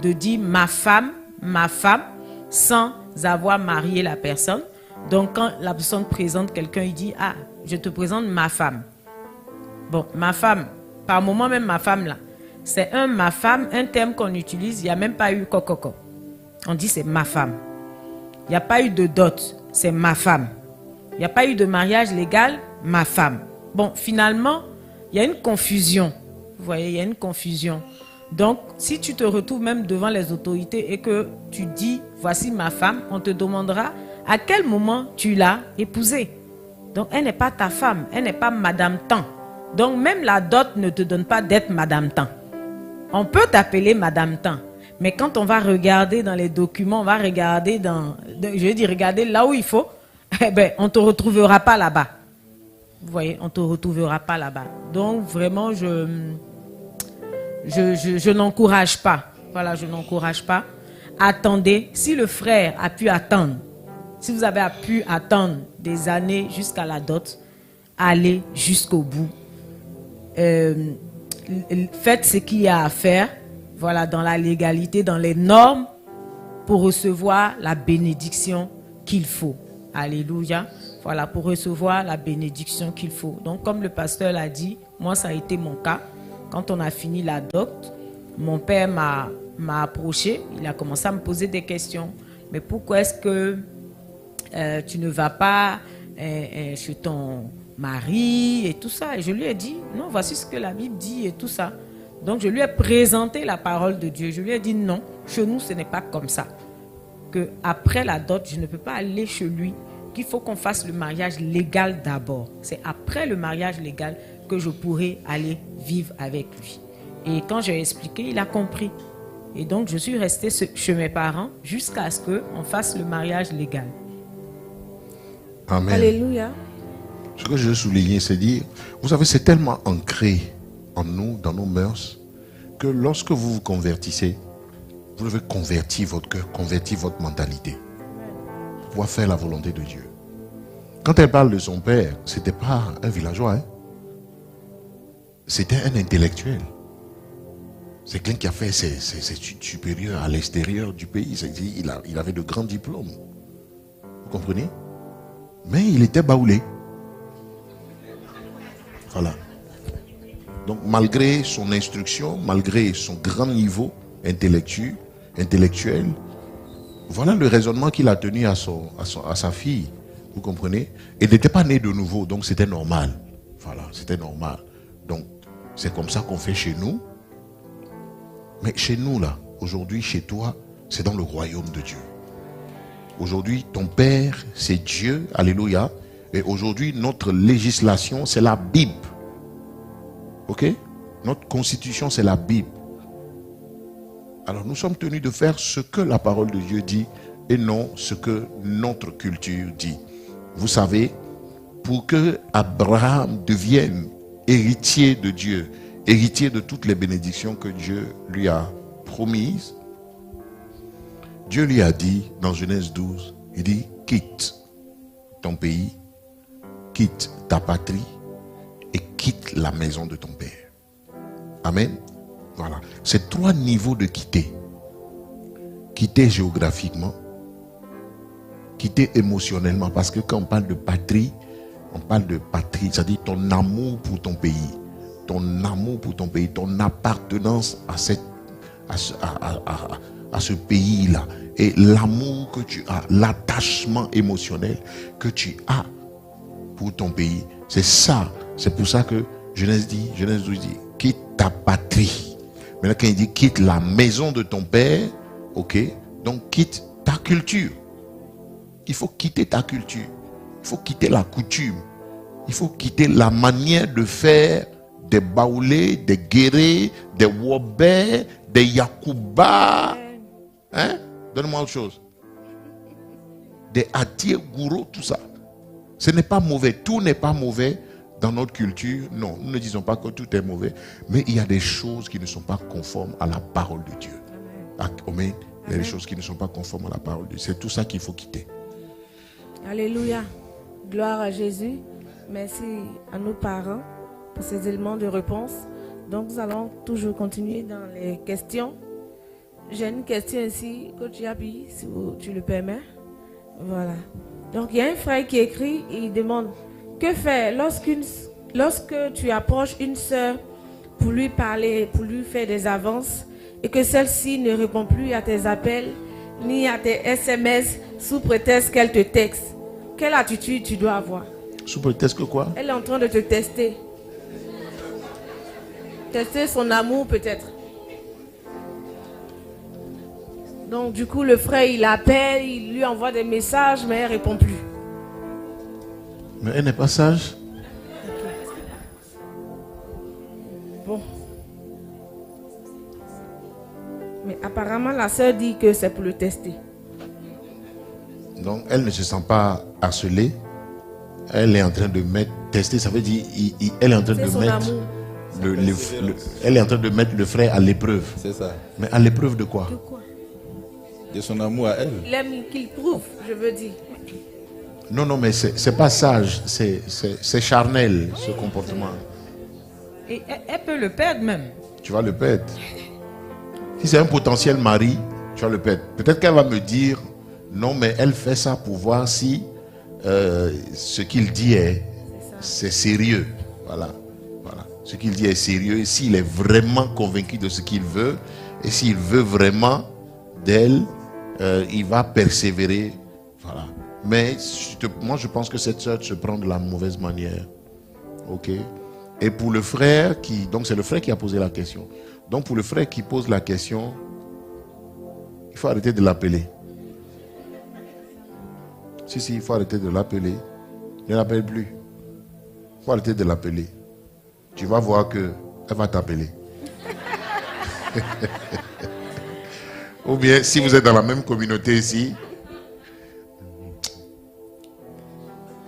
de dire ma femme, sans avoir marié la personne. Donc, quand la personne présente quelqu'un, il dit, ah, je te présente ma femme. Bon, ma femme, par moment même ma femme là, c'est ma femme, un terme qu'on utilise, il n'y a même pas eu cococo. On dit c'est ma femme. Il n'y a pas eu de dot, c'est ma femme. Il n'y a pas eu de mariage légal, ma femme. Bon, finalement, il y a une confusion. Vous voyez, il y a une confusion. Donc, si tu te retrouves même devant les autorités et que tu dis, voici ma femme, on te demandera à quel moment tu l'as épousée. Donc, elle n'est pas ta femme, elle n'est pas Madame Tan. Donc, même la dot ne te donne pas d'être Madame Tan. On peut t'appeler Madame Tan, mais quand on va regarder dans les documents, on va regarder regarder là où il faut, eh ben, on ne te retrouvera pas là-bas. Vous voyez, on ne te retrouvera pas là-bas. Donc, vraiment, je n'encourage pas. Voilà, je n'encourage pas. Attendez, si le frère a pu attendre, si vous avez pu attendre des années jusqu'à la dot, allez jusqu'au bout. Faites ce qu'il y a à faire, voilà, dans la légalité, dans les normes, pour recevoir la bénédiction qu'il faut. Alléluia. Voilà, pour recevoir la bénédiction qu'il faut. Donc, comme le pasteur l'a dit, moi, ça a été mon cas. Quand on a fini la dot, mon père m'a approché. Il a commencé à me poser des questions. Mais pourquoi est-ce que tu ne vas pas chez ton mari et tout ça? Et je lui ai dit, non, voici ce que la Bible dit et tout ça. Donc, je lui ai présenté la parole de Dieu. Je lui ai dit, non, chez nous, ce n'est pas comme ça. Que après la dot, je ne peux pas aller chez lui. Qu'il faut qu'on fasse le mariage légal d'abord. C'est après le mariage légal que je pourrais aller vivre avec lui. Et quand j'ai expliqué, il a compris. Et donc, je suis restée chez mes parents jusqu'à ce qu'on fasse le mariage légal. Amen. Alléluia. Ce que je veux souligner, c'est dire, vous savez, c'est tellement ancré en nous, dans nos mœurs, que lorsque vous vous convertissez, vous devez convertir votre cœur, convertir votre mentalité pour pouvoir faire la volonté de Dieu. Quand elle parle de son père, ce n'était pas un villageois, hein? C'était un intellectuel. C'est quelqu'un qui a fait ses études supérieures à l'extérieur du pays. Il avait de grands diplômes. Vous comprenez? Mais il était baoulé. Voilà. Donc malgré son instruction, malgré son grand niveau intellectuel, voilà le raisonnement qu'il a tenu à sa fille. Vous comprenez? Il n'était pas né de nouveau, donc c'était normal. Voilà, c'était normal. Donc c'est comme ça qu'on fait chez nous. Mais chez nous là, aujourd'hui, chez toi, c'est dans le royaume de Dieu. Aujourd'hui, ton père, c'est Dieu, alléluia. Et aujourd'hui, notre législation, c'est la Bible. Ok? Notre constitution, c'est la Bible. Alors, nous sommes tenus de faire ce que la parole de Dieu dit et non ce que notre culture dit. Vous savez, pour que Abraham devienne héritier de Dieu, héritier de toutes les bénédictions que Dieu lui a promises, Dieu lui a dit dans Genèse 12, il dit, quitte ton pays, quitte ta patrie et quitte la maison de ton père. Amen. Voilà. C'est 3 niveaux de quitter. Quitter géographiquement, quitter émotionnellement, parce que quand on parle de patrie, c'est-à-dire ton amour pour ton pays, ton amour pour ton pays, ton appartenance à ce pays-là, et l'amour que tu as, l'attachement émotionnel que tu as pour ton pays. C'est ça. C'est pour ça que Genèse 12 dit, quitte ta patrie. Maintenant, quand il dit quitte la maison de ton père, ok, donc quitte ta culture. Il faut quitter ta culture. Il faut quitter la coutume. Il faut quitter la manière de faire des baoulés, des guérés, des wobés, des yakouba. Hein? Donne-moi autre chose. Des atiers, gourous, tout ça. Ce n'est pas mauvais. Tout n'est pas mauvais dans notre culture. Non, nous ne disons pas que tout est mauvais. Mais il y a des choses qui ne sont pas conformes à la parole de Dieu. Amen. Il y a des choses qui ne sont pas conformes à la parole de Dieu. C'est tout ça qu'il faut quitter. Alléluia. Gloire à Jésus. Merci à nos parents pour ces éléments de réponse. Donc nous allons toujours continuer dans les questions. J'ai une question ici, Coach Yabi, si tu le permets. Voilà. Donc il y a un frère qui écrit et il demande que faire lorsque tu approches une sœur pour lui parler, pour lui faire des avances et que celle-ci ne répond plus à tes appels ni à tes SMS sous prétexte qu'elle te texte. Quelle attitude tu dois avoir? Sous prétexte que quoi? Elle est en train de te tester. Tester son amour peut-être. Donc du coup le frère il appelle, il lui envoie des messages mais elle ne répond plus. Mais elle n'est pas sage. Bon. Mais apparemment la sœur dit que c'est pour le tester. Donc elle ne se sent pas harcelée. Elle est en train de tester, ça veut dire elle est en train de mettre elle est en train de mettre le frère à l'épreuve. C'est ça. Mais à l'épreuve de quoi? De quoi? De son amour à elle. Il aime qu'il prouve, je veux dire. Non, mais c'est pas sage, c'est charnel ce comportement. Et elle peut le perdre même. Tu vas le perdre. Si c'est un potentiel mari, tu vas le perdre. Peut-être qu'elle va me dire, non, mais elle fait ça pour voir si ce qu'il dit c'est sérieux. Voilà. Ce qu'il dit est sérieux. Et s'il est vraiment convaincu de ce qu'il veut, et s'il veut vraiment d'elle, il va persévérer. Voilà. Mais moi, je pense que cette soeur se prend de la mauvaise manière. Ok. Et pour le frère donc c'est le frère qui a posé la question. Donc pour le frère qui pose la question, il faut arrêter de l'appeler. Si, il faut arrêter de l'appeler. Ne l'appelle plus. Il faut arrêter de l'appeler. tu vas voir qu'elle va t'appeler. Ou bien, si vous êtes dans la même communauté ici,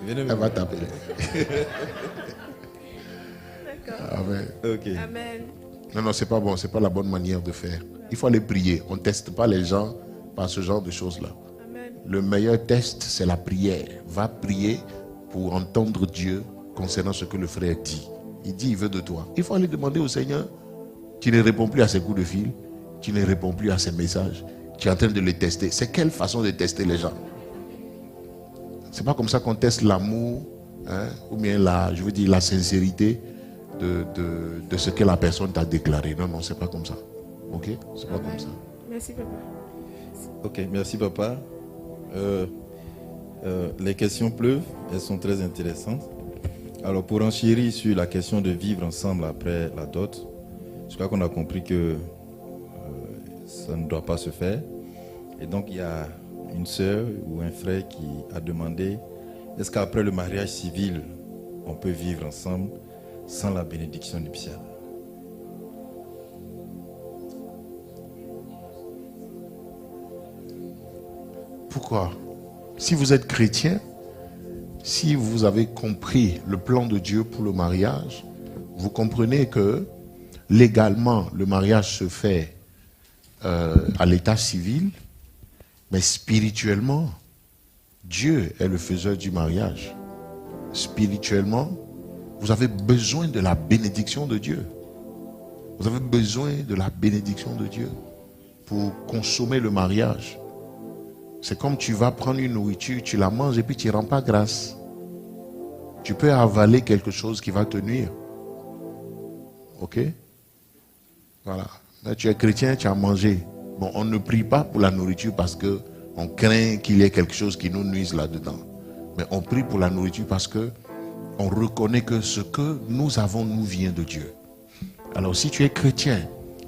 elle va t'appeler. Amen. Ok. Amen. Non, c'est pas bon, c'est pas la bonne manière de faire. Il faut aller prier. On ne teste pas les gens par ce genre de choses-là. Amen. Le meilleur test, c'est la prière. Va prier pour entendre Dieu concernant ce que le frère dit. Il dit, il veut de toi. Il faut aller demander au Seigneur. Tu ne réponds plus à ses coups de fil. Tu ne réponds plus à ses messages. Tu es en train de les tester. C'est quelle façon de tester les gens? C'est pas comme ça qu'on teste l'amour, hein, ou bien la sincérité de ce que la personne t'a déclaré. Non, c'est pas comme ça. Ok? C'est pas comme ça. Merci, papa. Ok, merci papa. Les questions pleuvent, elles sont très intéressantes. Alors pour enchérir sur la question de vivre ensemble après la dot, je crois qu'on a compris que ça ne doit pas se faire. Et donc il y a une sœur ou un frère qui a demandé, est-ce qu'après le mariage civil, on peut vivre ensemble sans la bénédiction nuptiale? Pourquoi? Si vous êtes chrétien, si vous avez compris le plan de Dieu pour le mariage, vous comprenez que légalement, le mariage se fait à l'état civil, mais spirituellement, Dieu est le faiseur du mariage. Spirituellement, vous avez besoin de la bénédiction de Dieu. Vous avez besoin de la bénédiction de Dieu pour consommer le mariage. C'est comme tu vas prendre une nourriture, tu la manges et puis tu ne rends pas grâce. Tu peux avaler quelque chose qui va te nuire. Ok? Voilà. Là, tu es chrétien, tu as mangé. Bon, on ne prie pas pour la nourriture parce qu'on craint qu'il y ait quelque chose qui nous nuise là-dedans. Mais on prie pour la nourriture parce que on reconnaît que ce que nous avons nous vient de Dieu. Alors si tu es chrétien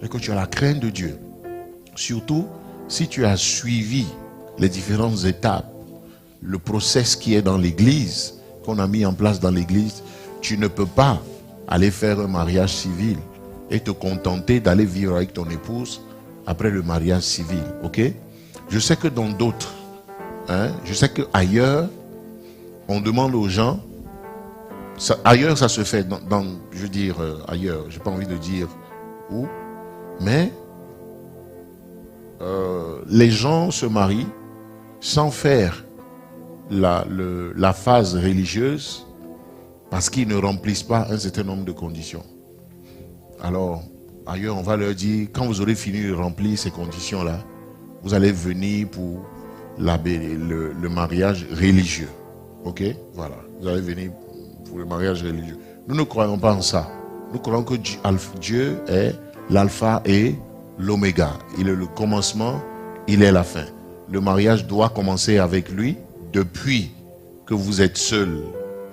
et que tu as la crainte de Dieu, surtout si tu as suivi les différentes étapes, le process qui est dans l'église, qu'on a mis en place dans l'église, tu ne peux pas aller faire un mariage civil et te contenter d'aller vivre avec ton épouse après le mariage civil. Ok? Je sais que dans d'autres, je sais qu'ailleurs, on demande aux gens, ailleurs ça se fait, je veux dire ailleurs, je n'ai pas envie de dire où, mais les gens se marient sans faire la phase religieuse parce qu'ils ne remplissent pas un certain nombre de conditions. Alors, ailleurs, on va leur dire, quand vous aurez fini de remplir ces conditions-là, vous allez venir pour le mariage religieux. Ok? Voilà. Vous allez venir pour le mariage religieux. Nous ne croyons pas en ça. Nous croyons que Dieu est l'alpha et l'oméga. Il est le commencement, il est la fin. Le mariage doit commencer avec lui depuis que vous êtes seul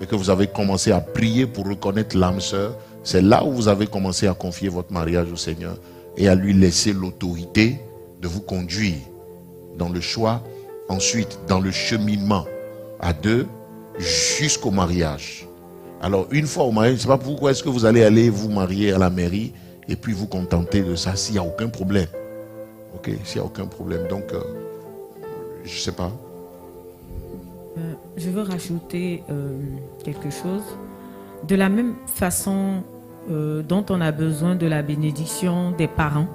et que vous avez commencé à prier pour reconnaître l'âme sœur. C'est là où vous avez commencé à confier votre mariage au Seigneur et à lui laisser l'autorité de vous conduire dans le choix, ensuite dans le cheminement à deux jusqu'au mariage. Alors une fois au mariage, je ne sais pas pourquoi est-ce que vous allez aller vous marier à la mairie et puis vous contenter de ça s'il n'y a aucun problème. Ok, s'il n'y a aucun problème. Donc, je ne sais pas. Je veux rajouter quelque chose. De la même façon dont on a besoin de la bénédiction des parents,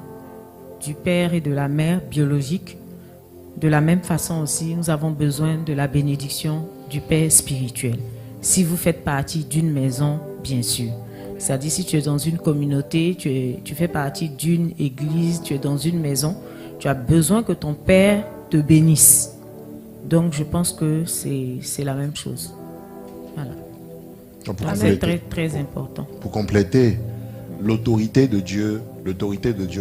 du père et de la mère biologique, de la même façon aussi, nous avons besoin de la bénédiction du père spirituel. Si vous faites partie d'une maison, bien sûr. C'est-à-dire si tu es dans une communauté, tu fais partie d'une église, tu es dans une maison, tu as besoin que ton père te bénisse. Donc je pense que c'est la même chose. Voilà. C'est très très important. Pour compléter, l'autorité de Dieu,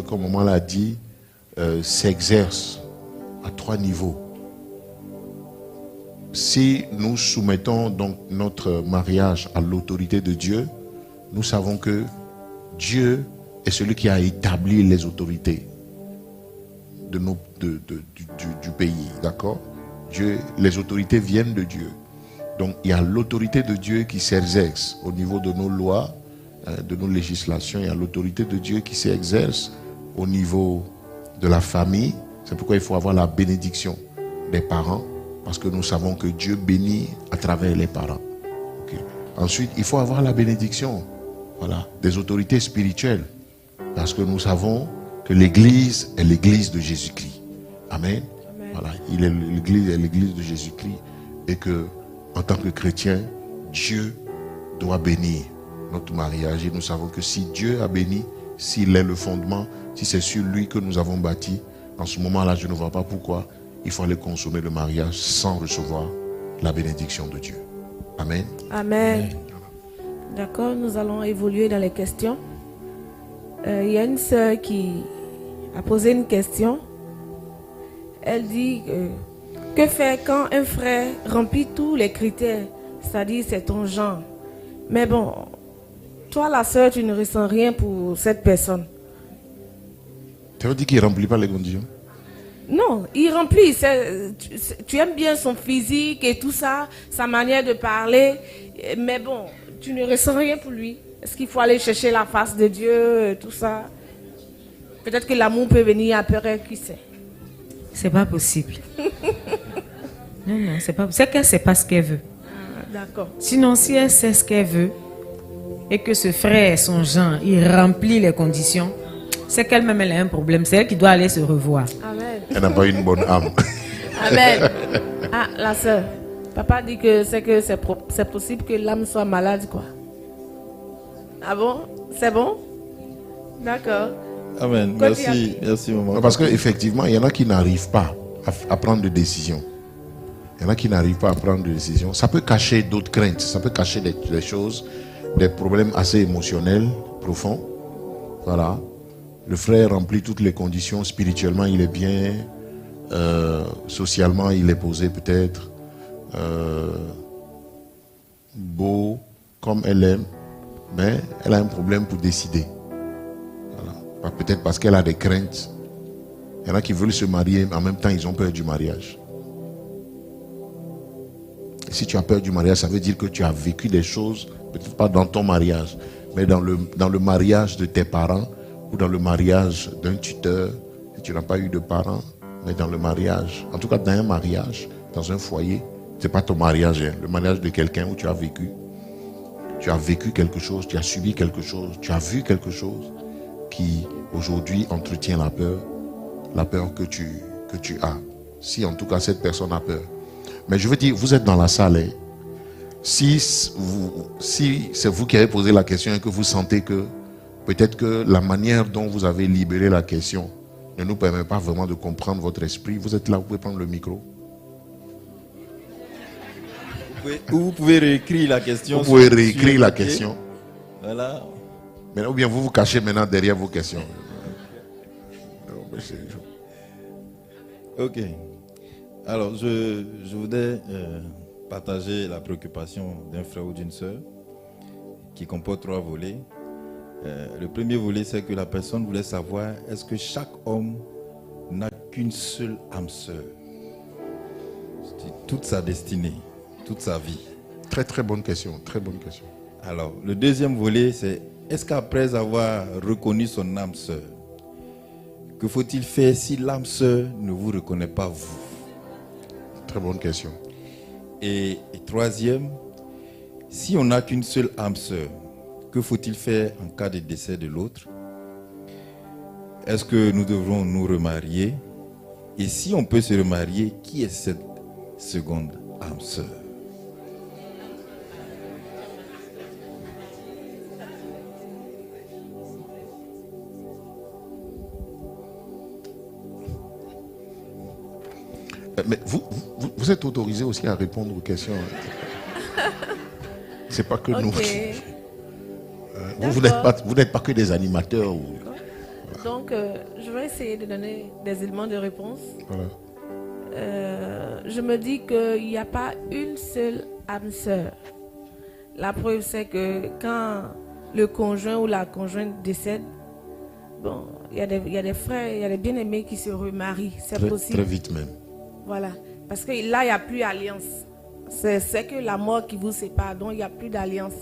comme maman l'a dit, s'exerce à 3 niveaux. Si nous soumettons donc notre mariage à l'autorité de Dieu, nous savons que Dieu est celui qui a établi les autorités du pays, d'accord? Les autorités viennent de Dieu. Donc il y a l'autorité de Dieu qui s'exerce au niveau de nos lois de nos législations. Il y a l'autorité de Dieu qui s'exerce au niveau de la famille. C'est pourquoi il faut avoir la bénédiction des parents, parce que nous savons que Dieu bénit à travers les parents. Okay. Ensuite, il faut avoir la bénédiction, voilà, des autorités spirituelles, parce que nous savons que l'Église est l'Église de Jésus-Christ. Amen. Amen. Voilà, l'Église est l'Église de Jésus-Christ, et que en tant que chrétien, Dieu doit bénir notre mariage. Et nous savons que si Dieu a béni, s'il est le fondement, si c'est sur lui que nous avons bâti, en ce moment-là, je ne vois pas pourquoi il faut aller consommer le mariage sans recevoir la bénédiction de Dieu. Amen. Amen. D'accord, nous allons évoluer dans les questions. Il y a une sœur qui a posé une question. Elle dit que faire quand un frère remplit tous les critères, c'est-à-dire c'est ton genre. Mais bon, toi la sœur, tu ne ressens rien pour cette personne. Tu veux dire qu'il ne remplit pas les conditions? Non, il remplit. Tu aimes bien son physique et tout ça, sa manière de parler. Mais bon, tu ne ressens rien pour lui. Est-ce qu'il faut aller chercher la face de Dieu, tout ça? Peut-être que l'amour peut venir après, qui sait? C'est pas possible. Non, c'est pas. C'est qu'elle sait pas ce qu'elle veut. Ah, d'accord. Sinon, si elle sait ce qu'elle veut et que ce frère, son genre, il remplit les conditions, c'est qu'elle-même elle a un problème. C'est elle qui doit aller se revoir. Amen. Elle n'a pas une bonne âme. Amen. Ah, la sœur. Papa dit que c'est possible que l'âme soit malade, quoi. Ah bon? C'est bon? D'accord. Amen. Merci, merci maman. Parce qu'effectivement, il y en a qui n'arrivent pas à prendre de décision. Il y en a qui n'arrivent pas à prendre de décision. Ça peut cacher d'autres craintes. Ça peut cacher des choses, des problèmes assez émotionnels, profonds. Voilà. Le frère remplit toutes les conditions. Spirituellement, il est bien. Socialement, il est posé peut-être. Beau, comme elle aime. Mais elle a un problème pour décider. Voilà. Peut-être parce qu'elle a des craintes. Il y en a qui veulent se marier, mais en même temps, ils ont peur du mariage. Et si tu as peur du mariage, ça veut dire que tu as vécu des choses, peut-être pas dans ton mariage, mais dans le mariage de tes parents, ou dans le mariage d'un tuteur, si tu n'as pas eu de parents, mais dans le mariage, en tout cas dans un mariage, dans un foyer, ce n'est pas ton mariage, hein, le mariage de quelqu'un où tu as vécu. Tu as vécu quelque chose, tu as subi quelque chose, tu as vu quelque chose qui aujourd'hui entretient la peur que tu as. Si en tout cas cette personne a peur. Mais je veux dire, vous êtes dans la salle. Hein. Si c'est vous qui avez posé la question et que vous sentez que peut-être que la manière dont vous avez libéré la question ne nous permet pas vraiment de comprendre votre esprit, vous êtes là, vous pouvez prendre le micro. Vous pouvez réécrire la question. Vous pouvez réécrire la question. Voilà. Mais, ou bien vous vous cachez maintenant derrière vos questions. Ok. Alors, je voudrais partager la préoccupation d'un frère ou d'une sœur qui comporte 3 volets. Le premier volet, c'est que la personne voulait savoir est-ce que chaque homme n'a qu'une seule âme sœur? C'est toute sa destinée, toute sa vie. Très très bonne question, très bonne question. Alors, le deuxième volet, c'est est-ce qu'après avoir reconnu son âme sœur, que faut-il faire si l'âme sœur ne vous reconnaît pas vous? Très bonne question. Et troisième, si on n'a qu'une seule âme sœur, que faut-il faire en cas de décès de l'autre? Est-ce que nous devrons nous remarier? Et si on peut se remarier, qui est cette seconde âme sœur? Mais vous êtes autorisé aussi à répondre aux questions. C'est pas que nous. Vous n'êtes pas que des animateurs. Donc, je vais essayer de donner des éléments de réponse. Voilà. Je me dis qu'il n'y a pas une seule âme sœur. La preuve, c'est que quand le conjoint ou la conjointe décède, bon, il y a des frères, il y a des bien-aimés qui se remarient. C'est possible. Très vite même. Voilà. Parce que là, il n'y a plus d'alliance. C'est que la mort qui vous sépare, donc il n'y a plus d'alliance.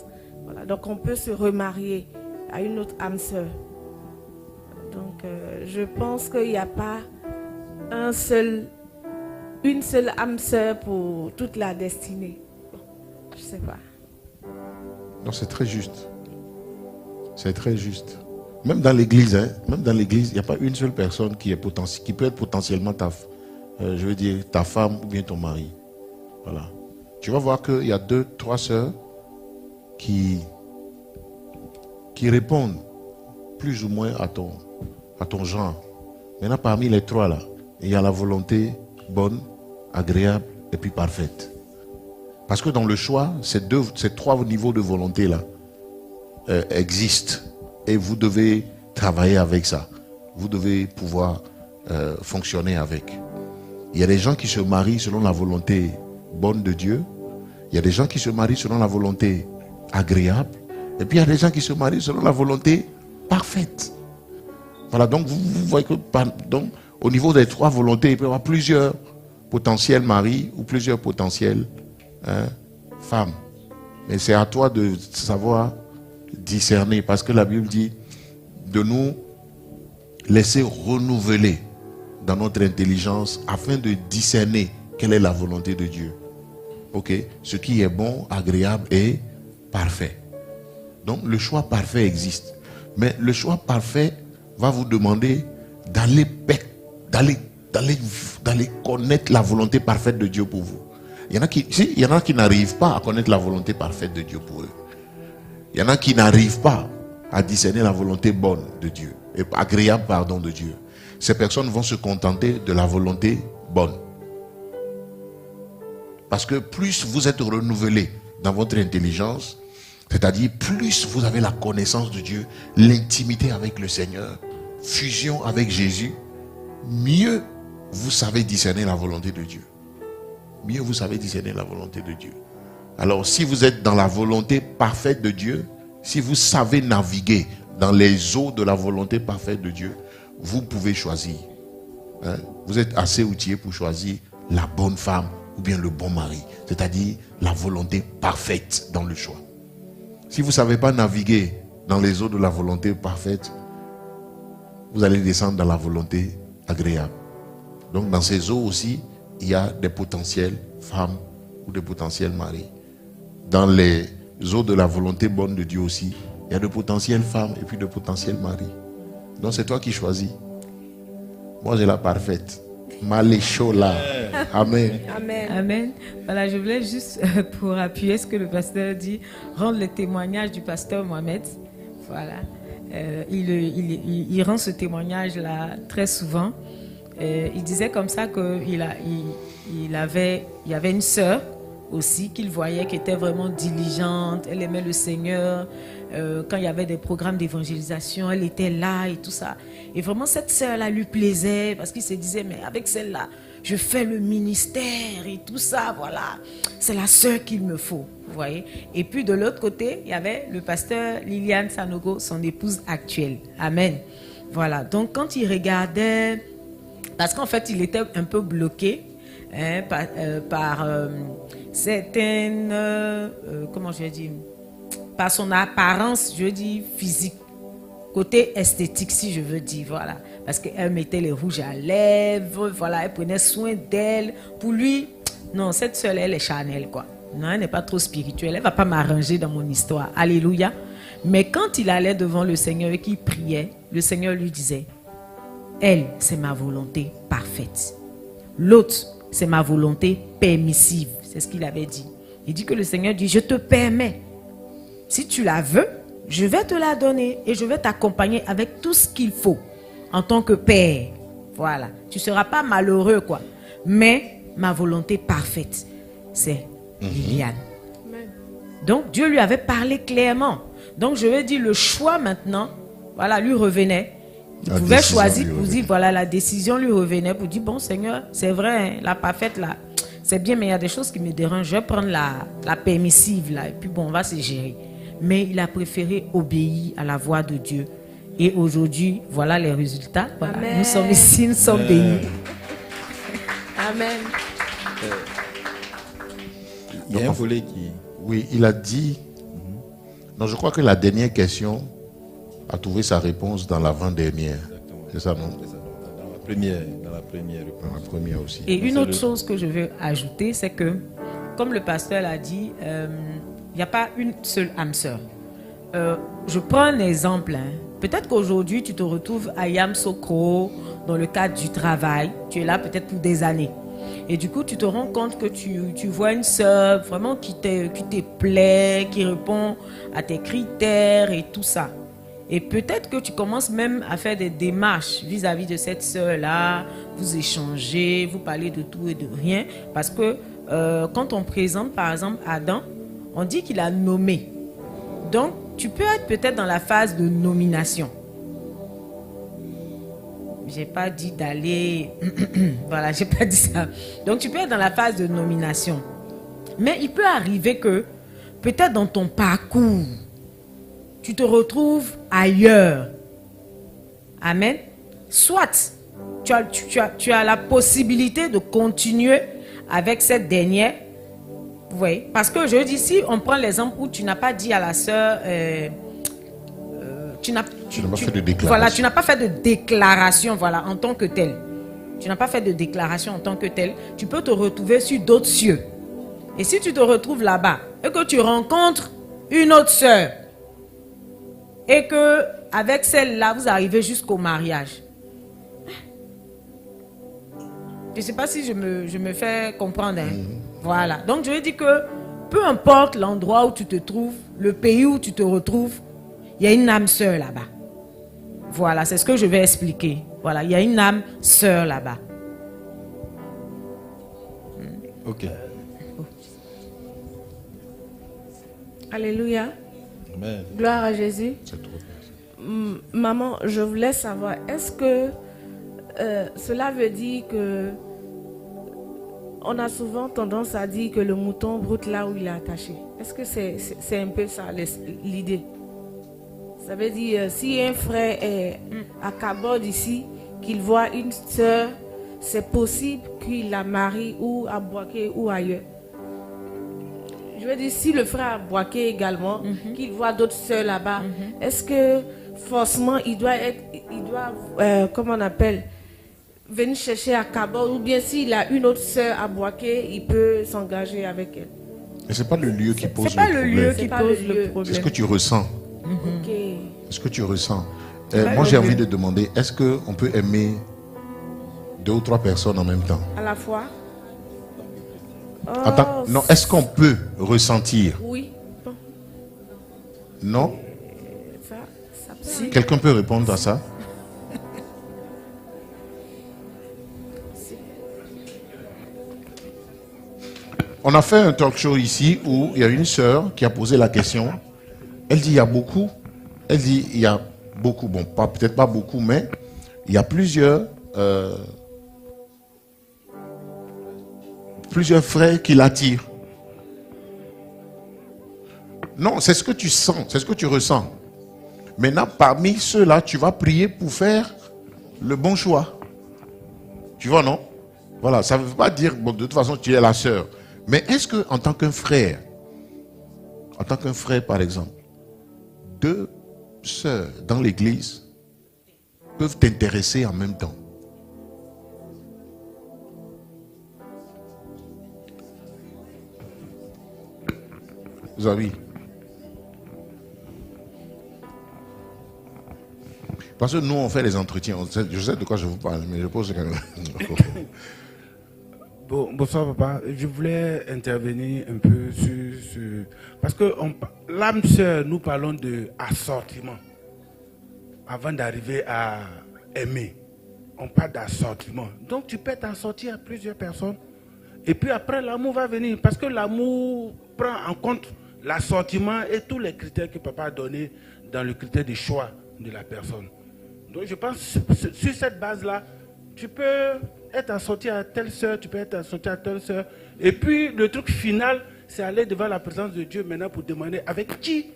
Voilà, donc on peut se remarier à une autre âme sœur. Donc je pense qu'il n'y a pas une seule âme sœur pour toute la destinée. Bon, je ne sais pas. Non, c'est très juste. C'est très juste. Même dans l'église, il n'y a pas une seule personne qui peut être potentiellement ta femme ou bien ton mari. Voilà. Tu vas voir qu'il y a 2, 3 sœurs qui répondent plus ou moins à ton genre. Maintenant, parmi les 3 là, il y a la volonté bonne, agréable et puis parfaite. Parce que dans le choix, ces 3 niveaux de volonté là existent. Et vous devez travailler avec ça. Vous devez pouvoir fonctionner avec. Il y a des gens qui se marient selon la volonté bonne de Dieu. Il y a des gens qui se marient selon la volonté agréable. Et puis il y a des gens qui se marient selon la volonté parfaite. Voilà, donc vous voyez que donc, au niveau des 3 volontés, il peut y avoir plusieurs potentiels maris ou plusieurs potentiels femmes. Mais c'est à toi de savoir discerner, parce que la Bible dit de nous laisser renouveler dans notre intelligence afin de discerner quelle est la volonté de Dieu. Ok, ce qui est bon, agréable et parfait. Donc le choix parfait existe, mais le choix parfait va vous demander d'aller connaître la volonté parfaite de Dieu pour vous. Il y en a qui n'arrivent pas à connaître la volonté parfaite de Dieu pour eux. Il y en a qui n'arrivent pas à discerner la volonté bonne de Dieu, et agréable, de Dieu. Ces personnes vont se contenter de la volonté bonne. Parce que plus vous êtes renouvelé dans votre intelligence, c'est-à-dire plus vous avez la connaissance de Dieu, l'intimité avec le Seigneur, fusion avec Jésus, mieux vous savez discerner la volonté de Dieu. Mieux vous savez discerner la volonté de Dieu. Alors, si vous êtes dans la volonté parfaite de Dieu, si vous savez naviguer dans les eaux de la volonté parfaite de Dieu, vous pouvez choisir. Vous êtes assez outillé pour choisir la bonne femme ou bien le bon mari. C'est-à-dire la volonté parfaite dans le choix. Si vous ne savez pas naviguer dans les eaux de la volonté parfaite, vous allez descendre dans la volonté agréable. Donc, dans ces eaux aussi, il y a des potentielles femmes ou des potentiels maris. Dans les eaux de la volonté bonne de Dieu aussi, il y a de potentielles femmes et puis de potentiels maris. Donc c'est toi qui choisis. Moi j'ai la parfaite. Maléchola. Amen. Amen. Amen. Voilà, je voulais juste pour appuyer ce que le pasteur dit, rendre le témoignage du pasteur Mohamed. Voilà. Il rend ce témoignage-là très souvent. Il disait comme ça qu'il y avait une sœur aussi qu'il voyait qui était vraiment diligente, elle aimait le Seigneur, quand il y avait des programmes d'évangélisation, elle était là et tout ça. Et vraiment cette sœur-là lui plaisait parce qu'il se disait, mais avec celle-là, je fais le ministère et tout ça, voilà. C'est la sœur qu'il me faut, vous voyez. Et puis de l'autre côté, il y avait le pasteur Liliane Sanogo, son épouse actuelle. Amen. Voilà, donc quand il regardait, parce qu'en fait il était un peu bloqué par certaines, comment je vais dire, par son apparence, je dis physique, côté esthétique si je veux dire, voilà, parce qu'elle mettait les rouges à lèvres, voilà, elle prenait soin d'elle. Pour lui, non, cette seule, elle est Chanel, quoi. Non, elle n'est pas trop spirituelle, elle va pas m'arranger dans mon histoire. Alléluia. Mais quand il allait devant le Seigneur et qu'il priait, le Seigneur lui disait, elle, c'est ma volonté parfaite. L'autre, c'est ma volonté permissive. C'est ce qu'il avait dit. Il dit que le Seigneur dit, je te permets. Si tu la veux, je vais te la donner et je vais t'accompagner avec tout ce qu'il faut en tant que père. Voilà. Tu ne seras pas malheureux, quoi. Mais ma volonté parfaite, c'est Liliane. Donc, Dieu lui avait parlé clairement. Donc, je vais dire, le choix maintenant, voilà, lui revenait. Il pouvait choisir pour dire, voilà, la décision lui revenait pour dire, bon Seigneur, c'est vrai, hein, la parfaite là, c'est bien, mais il y a des choses qui me dérangent. Je vais prendre la permissive là, et puis bon, on va se gérer. Mais il a préféré obéir à la voix de Dieu. Et aujourd'hui, voilà les résultats. Voilà. Nous sommes ici, nous sommes bénis. Amen. Il y a un volet qui... Oui, il a dit, Non, je crois que la dernière question a trouvé sa réponse dans l'avant-dernière. C'est ça, non? Dans la première réponse. Dans la première aussi. Et une autre chose que je veux ajouter, c'est que, comme le pasteur l'a dit, il n'y a pas une seule âme sœur. Je prends un exemple. Peut-être qu'aujourd'hui, tu te retrouves à Yamsokro dans le cadre du travail. Tu es là peut-être pour des années. Et du coup, tu te rends compte que tu vois une sœur vraiment qui te plaît, qui répond à tes critères et tout ça. Et peut-être que tu commences même à faire des démarches vis-à-vis de cette sœur-là. Vous échangez, vous parlez de tout et de rien. Parce que quand on présente, par exemple, Adam, on dit qu'il a nommé. Donc, tu peux être peut-être dans la phase de nomination. J'ai pas dit d'aller... voilà, j'ai pas dit ça. Donc, tu peux être dans la phase de nomination. Mais il peut arriver que, peut-être dans ton parcours, tu te retrouves ailleurs. Amen. Soit, tu as la possibilité de continuer avec cette dernière. Vous voyez? Parce que je dis, si on prend l'exemple où tu n'as pas dit à la sœur... tu n'as pas fait de déclaration. Voilà, tu n'as pas fait de déclaration, voilà, en tant que tel. Tu n'as pas fait de déclaration en tant que tel. Tu peux te retrouver sur d'autres cieux. Et si tu te retrouves là-bas et que tu rencontres une autre sœur et que avec celle-là vous arrivez jusqu'au mariage. Je ne sais pas si je me fais comprendre. Voilà. Donc je veux dire que peu importe l'endroit où tu te trouves, le pays où tu te retrouves, il y a une âme sœur là-bas. Voilà, c'est ce que je vais expliquer. Voilà, il y a une âme sœur là-bas. Ok. Alléluia. Amen. Gloire à Jésus. C'est trop. Maman, je voulais savoir, est-ce que cela veut dire que on a souvent tendance à dire que le mouton broute là où il est attaché? Est-ce que c'est un peu ça l'idée? Ça veut dire, si un frère est à Cabod ici, qu'il voit une sœur, c'est possible qu'il la marie ou à Boaké ou ailleurs. Je veux dire, si le frère a Boaké également, qu'il voit d'autres sœurs là-bas, est-ce que forcément il doit comment on appelle, venir chercher à Cabod, ou bien s'il a une autre sœur à Boaké, il peut s'engager avec elle? Mais ce n'est pas le lieu qui pose le problème. C'est pas le lieu qui pose le problème. C'est ce que tu ressens. Ok. C'est ce que tu ressens. Moi, j'ai envie de demander, est-ce qu'on peut aimer 2 ou 3 personnes en même temps? À la fois? Non, est-ce qu'on peut ressentir? Oui. Bon, Non? ça peut. Quelqu'un peut répondre à ça? On a fait un talk show ici où il y a une sœur qui a posé la question. Elle dit il y a beaucoup. Elle dit il y a beaucoup. Bon, peut-être pas beaucoup, mais il y a plusieurs frères qui l'attirent. Non, c'est ce que tu sens, c'est ce que tu ressens. Maintenant, parmi ceux-là, tu vas prier pour faire le bon choix. Tu vois, non? Voilà, ça ne veut pas dire, bon, de toute façon, tu es la sœur. Mais est-ce que, en tant qu'un frère, par exemple, 2 sœurs dans l'église peuvent t'intéresser en même temps? Vous avez? Parce que nous, on fait les entretiens. Je sais de quoi je vous parle, mais je pose quand même. Bonsoir papa, je voulais intervenir un peu sur parce que l'âme sœur, nous parlons de assortiment. Avant d'arriver à aimer, on parle d'assortiment. Donc tu peux t'assortir à plusieurs personnes et puis après l'amour va venir parce que l'amour prend en compte l'assortiment et tous les critères que papa a donnés dans le critère de choix de la personne. Donc je pense sur cette base-là, tu peux être assorti à telle sœur, tu peux être assorti à telle sœur. Et puis le truc final, c'est aller devant la présence de Dieu maintenant pour demander avec qui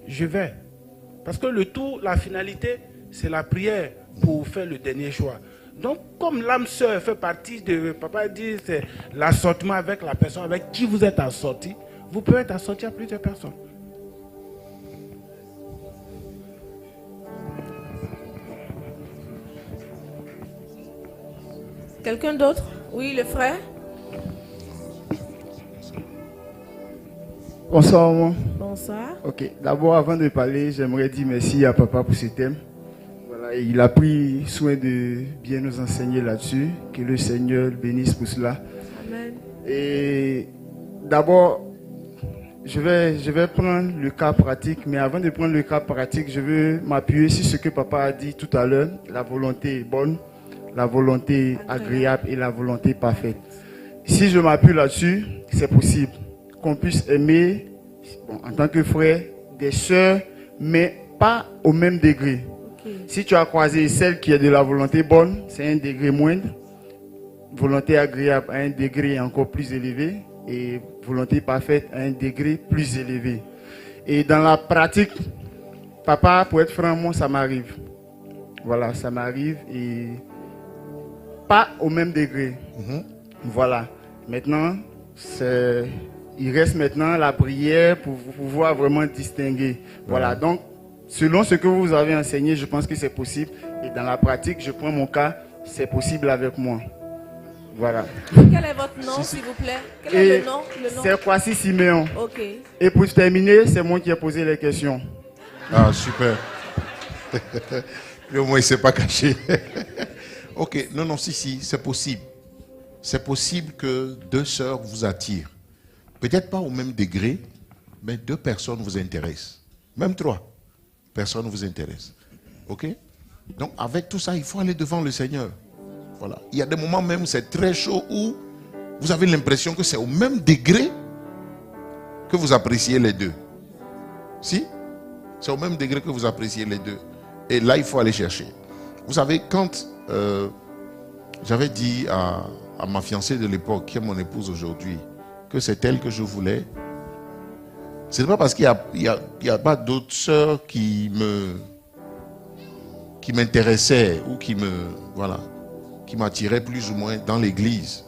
je vais. Parce que le tout, la finalité, c'est la prière pour faire le dernier choix. Donc comme l'âme sœur fait partie de, papa dit, c'est l'assortiment avec la personne avec qui vous êtes assorti, vous pouvez être assorti à plusieurs personnes. Quelqu'un d'autre? Oui, le frère. Bonsoir, maman. Bonsoir. Ok, d'abord, avant de parler, j'aimerais dire merci à papa pour ce thème. Voilà, il a pris soin de bien nous enseigner là-dessus. Que le Seigneur le bénisse pour cela. Amen. Et d'abord, je vais prendre le cas pratique, mais avant de prendre le cas pratique, je veux m'appuyer sur ce que papa a dit tout à l'heure. La volonté est bonne, la volonté agréable et la volonté parfaite. Si je m'appuie là-dessus, c'est possible qu'on puisse aimer, en tant que frère, des sœurs, mais pas au même degré. Okay. Si tu as croisé celle qui a de la volonté bonne, c'est un degré moindre. Volonté agréable à un degré encore plus élevé. Et volonté parfaite à un degré plus élevé. Et dans la pratique, papa, pour être franc, moi, ça m'arrive. Voilà, ça m'arrive et pas au même degré. Voilà. Maintenant, il reste maintenant la prière pour pouvoir vraiment distinguer. Voilà. Donc, selon ce que vous avez enseigné, je pense que c'est possible. Et dans la pratique, je prends mon cas, c'est possible avec moi. Voilà. Quel est votre nom, s'il vous plaît? Quel est le nom? C'est Kwasi Siméon. Ok. Et pour terminer, c'est moi qui ai posé les questions. Ah, super. Lui, au moins, il ne s'est pas caché. Ok, non, si, c'est possible. C'est possible que deux sœurs vous attirent. Peut-être pas au même degré, mais deux personnes vous intéressent. Même trois personnes vous intéressent. Ok? Donc, avec tout ça, il faut aller devant le Seigneur. Voilà. Il y a des moments même, c'est très chaud, où vous avez l'impression que c'est au même degré que vous appréciez les deux. Si? C'est au même degré que vous appréciez les deux. Et là, il faut aller chercher. Vous savez, quand j'avais dit à ma fiancée de l'époque, qui est mon épouse aujourd'hui, que c'est elle que je voulais, ce n'est pas parce qu'il n'y a pas d'autres sœurs qui m'intéressaient ou qui m'attiraient plus ou moins dans l'église.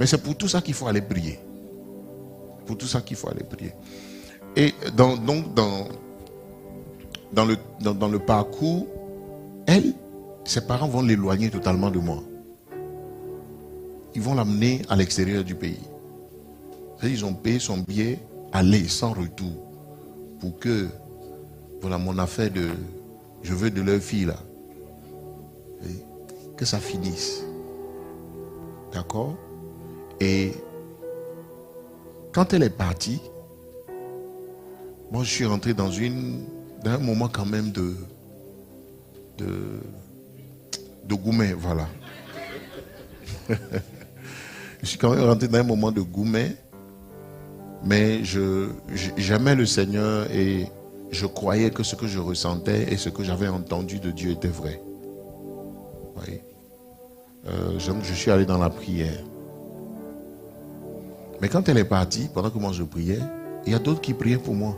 Mais c'est pour tout ça qu'il faut aller prier. Pour tout ça qu'il faut aller prier. Et dans le parcours, ses parents vont l'éloigner totalement de moi. Ils vont l'amener à l'extérieur du pays. Ils ont payé son billet, aller sans retour. Pour que, voilà, mon affaire de je veux de leur fille là, que ça finisse. D'accord? Et quand elle est partie, moi je suis rentré dans un moment quand même de goumet, voilà. Je suis quand même rentré dans un moment de goumet, mais j'aimais le Seigneur et je croyais que ce que je ressentais et ce que j'avais entendu de Dieu était vrai. Oui. Je suis allé dans la prière. Mais quand elle est partie, pendant que moi je priais, il y a d'autres qui priaient pour moi.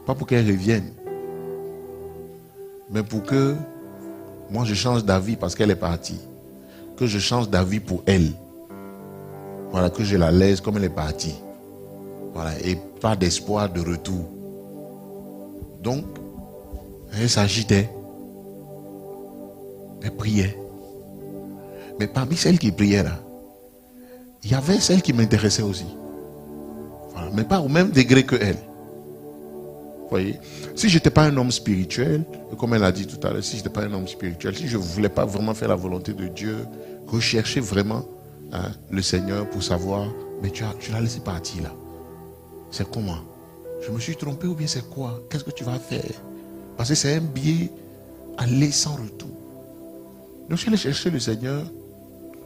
Pas pour qu'elle revienne, mais pour que moi je change d'avis parce qu'elle est partie. Que je change d'avis pour elle. Voilà, que je la laisse comme elle est partie. Voilà, et pas d'espoir de retour. Donc, elle s'agitait. Elle priait. Mais parmi celles qui priaient là, il y avait celles qui m'intéressaient aussi. Voilà, mais pas au même degré que elle. Vous voyez, si je n'étais pas un homme spirituel, comme elle a dit tout à l'heure, si je n'étais pas un homme spirituel, si je ne voulais pas vraiment faire la volonté de Dieu, rechercher vraiment le Seigneur pour savoir, mais tu l'as laissé partir là. C'est comment? Je me suis trompé ou bien c'est quoi? Qu'est-ce que tu vas faire? Parce que c'est un billet aller sans retour. Donc je suis allé chercher le Seigneur.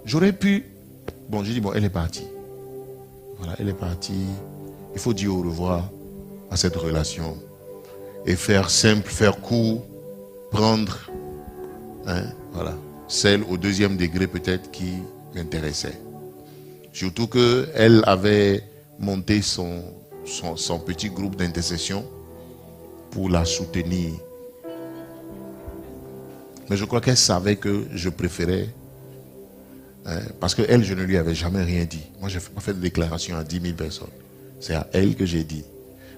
J'aurais pu... Bon, j'ai dit, bon, elle est partie. Voilà, elle est partie. Il faut dire au revoir à cette relation. Et faire simple, faire court, prendre, voilà, celle au deuxième degré peut-être qui m'intéressait. Surtout qu'elle avait monté son petit groupe d'intercession pour la soutenir. Mais je crois qu'elle savait que je préférais, parce qu'elle, je ne lui avais jamais rien dit. Moi, je n'ai pas fait de déclaration à 10 000 personnes. C'est à elle que j'ai dit.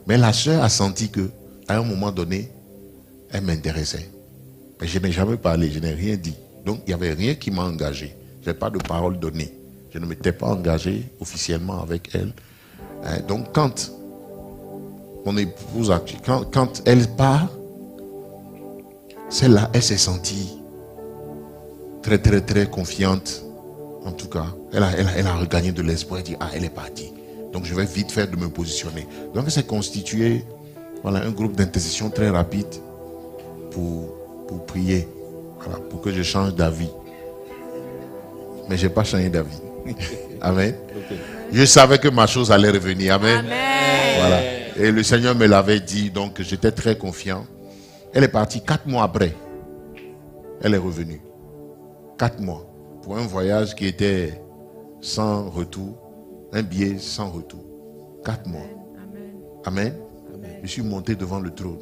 Mais la sœur a senti que, à un moment donné, elle m'intéressait. Mais je n'ai jamais parlé, je n'ai rien dit. Donc, il n'y avait rien qui m'a engagé. Je n'ai pas de parole donnée. Je ne m'étais pas engagé officiellement avec elle. Donc quand mon épouse, quand elle part, celle-là, elle s'est sentie très, très, très confiante. En tout cas, elle a regagné de l'espoir. Elle dit, elle est partie. Donc je vais vite faire de me positionner. Donc elle s'est constituée, un groupe d'intercession très rapide pour prier, pour que je change d'avis. Mais je n'ai pas changé d'avis. Amen. Okay. Je savais que ma chose allait revenir. Amen. Amen. Voilà. Et le Seigneur me l'avait dit, donc j'étais très confiant. Elle est partie 4 mois après. Elle est revenue. 4 mois. Pour un voyage qui était sans retour. Un billet sans retour. 4 mois. Amen. Amen. Amen. Je suis monté devant le trône.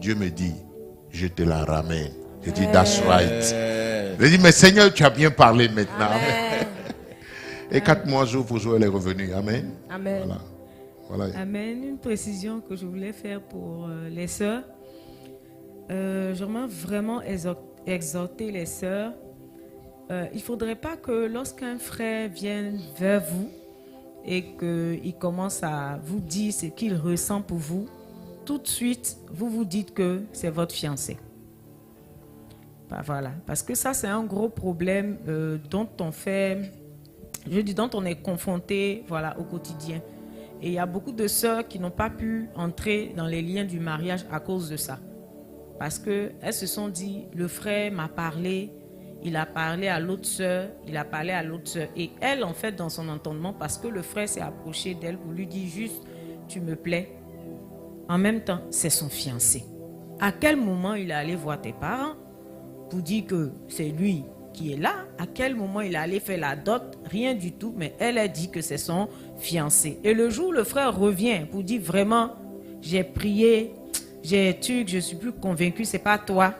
Dieu me dit, je te la ramène. Je dis, that's right. Je dis, mais Seigneur, tu as bien parlé maintenant. Amen. Et 4 mois, jour pour jour, elle est revenue. Amen. Amen. Voilà. Amen. Une précision que je voulais faire pour les sœurs. J'aimerais vraiment exhorter les sœurs. Il ne faudrait pas que lorsqu'un frère vienne vers vous et qu'il commence à vous dire ce qu'il ressent pour vous, tout de suite, vous vous dites que c'est votre fiancé. Voilà. Parce que ça, c'est un gros problème dont on est confronté au quotidien. Et il y a beaucoup de sœurs qui n'ont pas pu entrer dans les liens du mariage à cause de ça. Parce qu'elles se sont dit, le frère m'a parlé, il a parlé à l'autre sœur, il a parlé à l'autre sœur. Et elle, en fait, dans son entendement, parce que le frère s'est approché d'elle pour lui dire juste, tu me plais. En même temps, c'est son fiancé. À quel moment il est allé voir tes parents pour dire que c'est lui qui est là? À quel moment il est allé faire la dot? Rien du tout, mais elle a dit que c'est son fiancé. Et le jour où le frère revient pour dire vraiment, j'ai prié, je suis plus convaincue, c'est pas toi.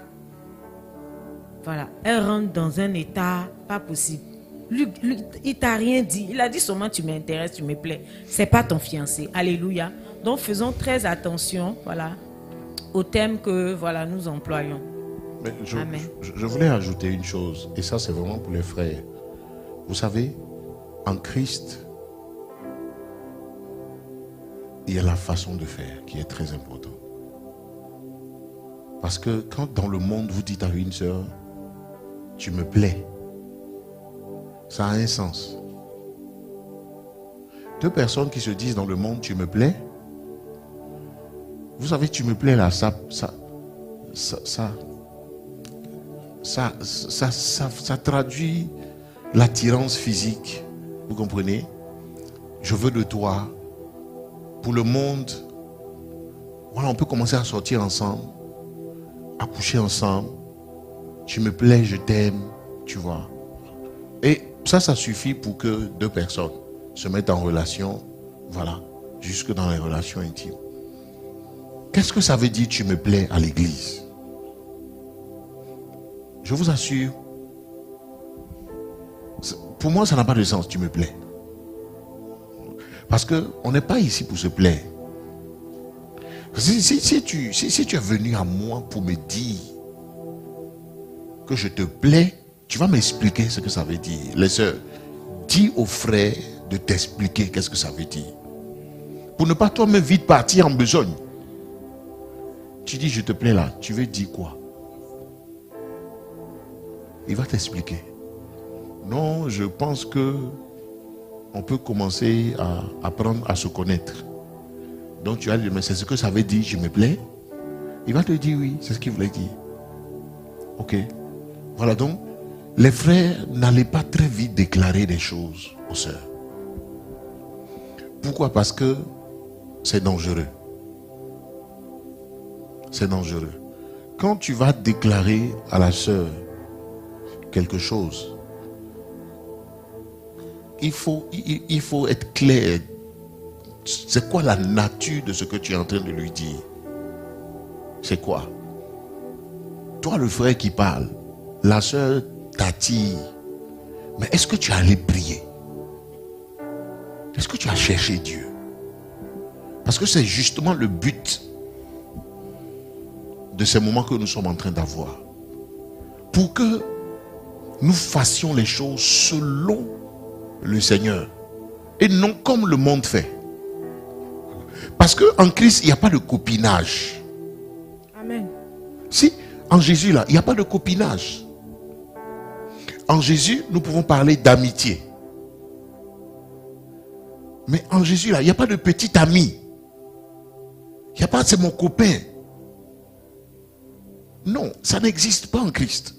Voilà, elle rentre dans un état pas possible. Lui, il t'a rien dit. Il a dit seulement tu m'intéresses, tu me plais. C'est pas ton fiancé. Alléluia. Donc faisons très attention, au thème que nous employons. Mais Amen. Je voulais ajouter une chose, et ça c'est vraiment pour les frères. Vous savez, en Christ, il y a la façon de faire qui est très importante. Parce que quand dans le monde vous dites à une sœur, tu me plais, ça a un sens. 2 personnes qui se disent dans le monde, tu me plais, vous savez, tu me plais là, ça traduit l'attirance physique. Vous comprenez? Je veux de toi. Pour le monde, on peut commencer à sortir ensemble, à coucher ensemble. Tu me plais, je t'aime, tu vois. Et ça suffit pour que 2 personnes se mettent en relation, jusque dans les relations intimes. Qu'est-ce que ça veut dire tu me plais à l'église? Je vous assure, pour moi ça n'a pas de sens, tu me plais. Parce qu'on n'est pas ici pour se plaire. Si tu es venu à moi pour me dire que je te plais, tu vas m'expliquer ce que ça veut dire. Les sœurs, dis aux frères de t'expliquer qu'est-ce que ça veut dire. Pour ne pas toi-même vite partir en besogne. Tu dis je te plais là, tu veux dire quoi? Il va t'expliquer. Non, je pense que on peut commencer à apprendre à se connaître. Donc tu vas lui dire, mais c'est ce que ça veut dire, je me plais? Il va te dire oui, c'est ce qu'il voulait dire. Ok. Voilà, donc, les frères, n'allez pas très vite déclarer des choses aux sœurs. Pourquoi? Parce que c'est dangereux. C'est dangereux. Quand tu vas déclarer à la sœur quelque chose, il faut être clair. C'est quoi la nature de ce que tu es en train de lui dire? C'est quoi? Toi, le frère qui parle, la sœur t'attire. Mais est-ce que tu es allé prier? Est-ce que tu as cherché Dieu? Parce que c'est justement le but de ces moments que nous sommes en train d'avoir. Pour que nous fassions les choses selon le Seigneur et non comme le monde fait. Parce qu'en Christ, il n'y a pas de copinage. Amen. Si, en Jésus, là, il n'y a pas de copinage. En Jésus, nous pouvons parler d'amitié. Mais en Jésus, là, il n'y a pas de petit ami. Il n'y a pas, c'est mon copain. Non, ça n'existe pas en Christ.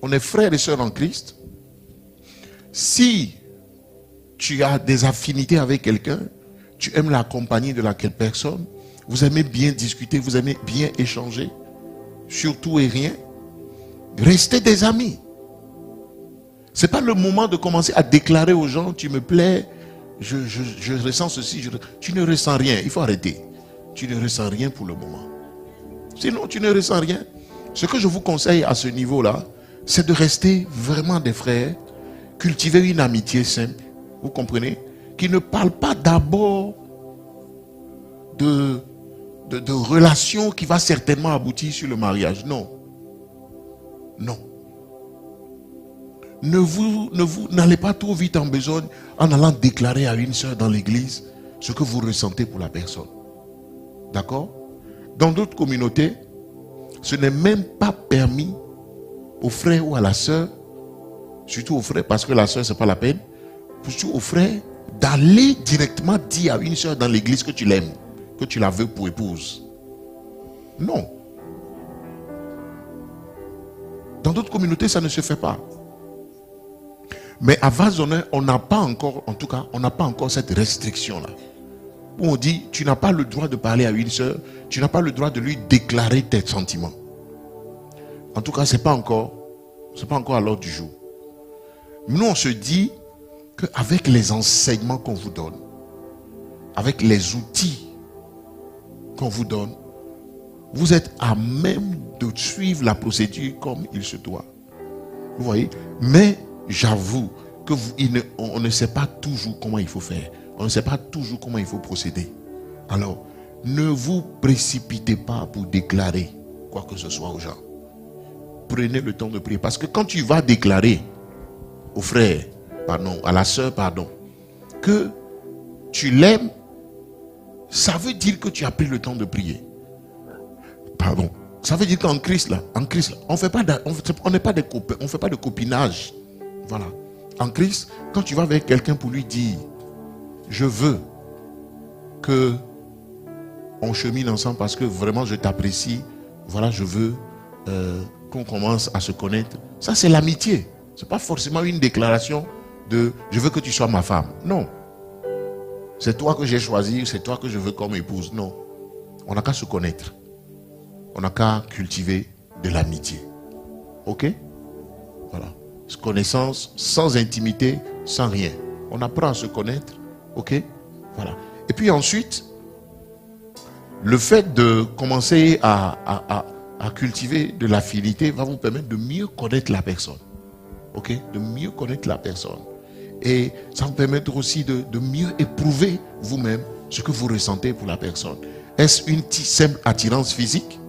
On est frères et sœurs en Christ. Si tu as des affinités avec quelqu'un, tu aimes la compagnie de laquelle personne, vous aimez bien discuter, vous aimez bien échanger, sur tout et rien, restez des amis. Ce n'est pas le moment de commencer à déclarer aux gens, tu me plais, je ressens ceci, tu ne ressens rien, il faut arrêter. Tu ne ressens rien pour le moment. Sinon, tu ne ressens rien. Ce que je vous conseille à ce niveau-là, c'est de rester vraiment des frères, cultiver une amitié simple, vous comprenez, qui ne parle pas d'abord de relations qui va certainement aboutir sur le mariage. Non. Non. N'allez pas trop vite en besogne en allant déclarer à une sœur dans l'église ce que vous ressentez pour la personne. D'accord? Dans d'autres communautés, ce n'est même pas permis au frère ou à la sœur, surtout au frère, parce que la sœur, ce n'est pas la peine, surtout au frère, d'aller directement dire à une sœur dans l'église que tu l'aimes, que tu la veux pour épouse. Non. Dans d'autres communautés, ça ne se fait pas. Mais à Vazonneur, on n'a pas encore, en tout cas, on n'a pas encore cette restriction-là. Où on dit, tu n'as pas le droit de parler à une sœur, tu n'as pas le droit de lui déclarer tes sentiments. En tout cas, c'est pas encore à l'ordre du jour. Nous, on se dit qu'avec les enseignements qu'on vous donne, avec les outils qu'on vous donne, vous êtes à même de suivre la procédure comme il se doit. Vous voyez? Mais j'avoue que on ne sait pas toujours comment il faut faire. On ne sait pas toujours comment il faut procéder. Alors, ne vous précipitez pas pour déclarer quoi que ce soit aux gens. Prenez le temps de prier. Parce que quand tu vas déclarer au frère, pardon, à la sœur, pardon, que tu l'aimes, ça veut dire que tu as pris le temps de prier. Pardon. Ça veut dire qu'en Christ, là, on n'est pas des copains, on ne fait pas de copinage. Voilà. En Christ, quand tu vas avec quelqu'un pour lui dire, je veux que on chemine ensemble parce que vraiment je t'apprécie, voilà, je veux qu'on commence à se connaître. Ça, c'est l'amitié. Ce n'est pas forcément une déclaration de je veux que tu sois ma femme. Non. C'est toi que j'ai choisi, c'est toi que je veux comme épouse. Non. On n'a qu'à se connaître. On n'a qu'à cultiver de l'amitié. Ok? Voilà. Connaissance sans intimité, sans rien. On apprend à se connaître. Ok? Voilà. Et puis ensuite, le fait de commencer à cultiver de l'affinité va vous permettre de mieux connaître la personne. Ok? De mieux connaître la personne. Et ça va vous permettre aussi de mieux éprouver vous-même ce que vous ressentez pour la personne. Est-ce une simple attirance physique?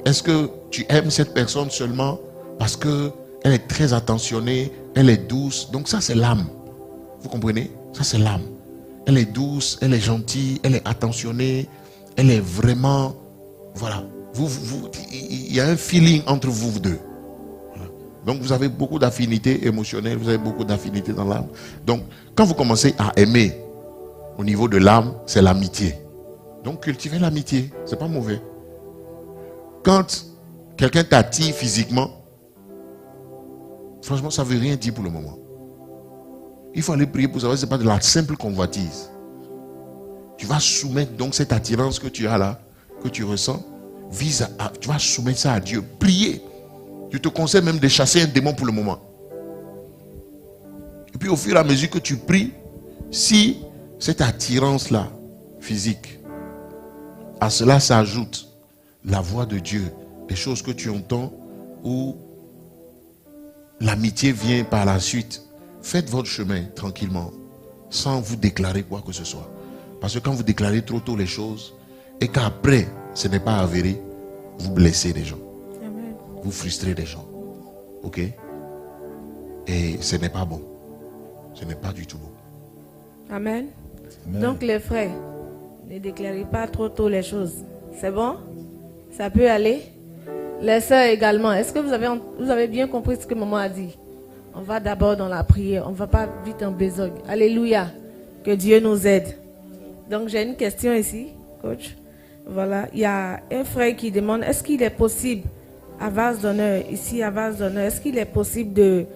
Est-ce que tu aimes cette personne seulement parce qu'elle est très attentionnée, elle est douce? Donc ça, c'est l'âme. Vous comprenez? Ça, c'est l'âme. Elle est douce, elle est gentille, elle est attentionnée, elle est vraiment... Voilà. Il y a un feeling entre vous deux. Voilà. Donc vous avez beaucoup d'affinités émotionnelles, vous avez beaucoup d'affinités dans l'âme. Donc quand vous commencez à aimer au niveau de l'âme, c'est l'amitié. Donc cultivez l'amitié, c'est pas mauvais. Quand quelqu'un t'attire physiquement, franchement, ça ne veut rien dire pour le moment. Il faut aller prier pour savoir si ce n'est pas de la simple convoitise. Tu vas soumettre donc cette attirance que tu as là, que tu ressens, tu vas soumettre ça à Dieu. Prier. Je te conseille même de chasser un démon pour le moment. Et puis au fur et à mesure que tu pries, si cette attirance-là, physique, à cela s'ajoute la voix de Dieu, les choses que tu entends, ou l'amitié vient par la suite, faites votre chemin tranquillement, sans vous déclarer quoi que ce soit. Parce que quand vous déclarez trop tôt les choses, et qu'après, ce n'est pas avéré, vous blessez les gens. Amen. Vous frustrez les gens. Ok? Et ce n'est pas bon. Ce n'est pas du tout bon. Amen. Amen. Donc les frères, ne déclarez pas trop tôt les choses. C'est bon? Ça peut aller? Les sœurs également. Est-ce que vous avez bien compris ce que maman a dit? On va d'abord dans la prière. On ne va pas vite en besogne. Alléluia. Que Dieu nous aide. Donc j'ai une question ici, coach. Voilà. Il y a un frère qui demande, est-ce qu'il est possible, à Vase d'Honneur, ici à Vase d'Honneur, est-ce qu'il est possible de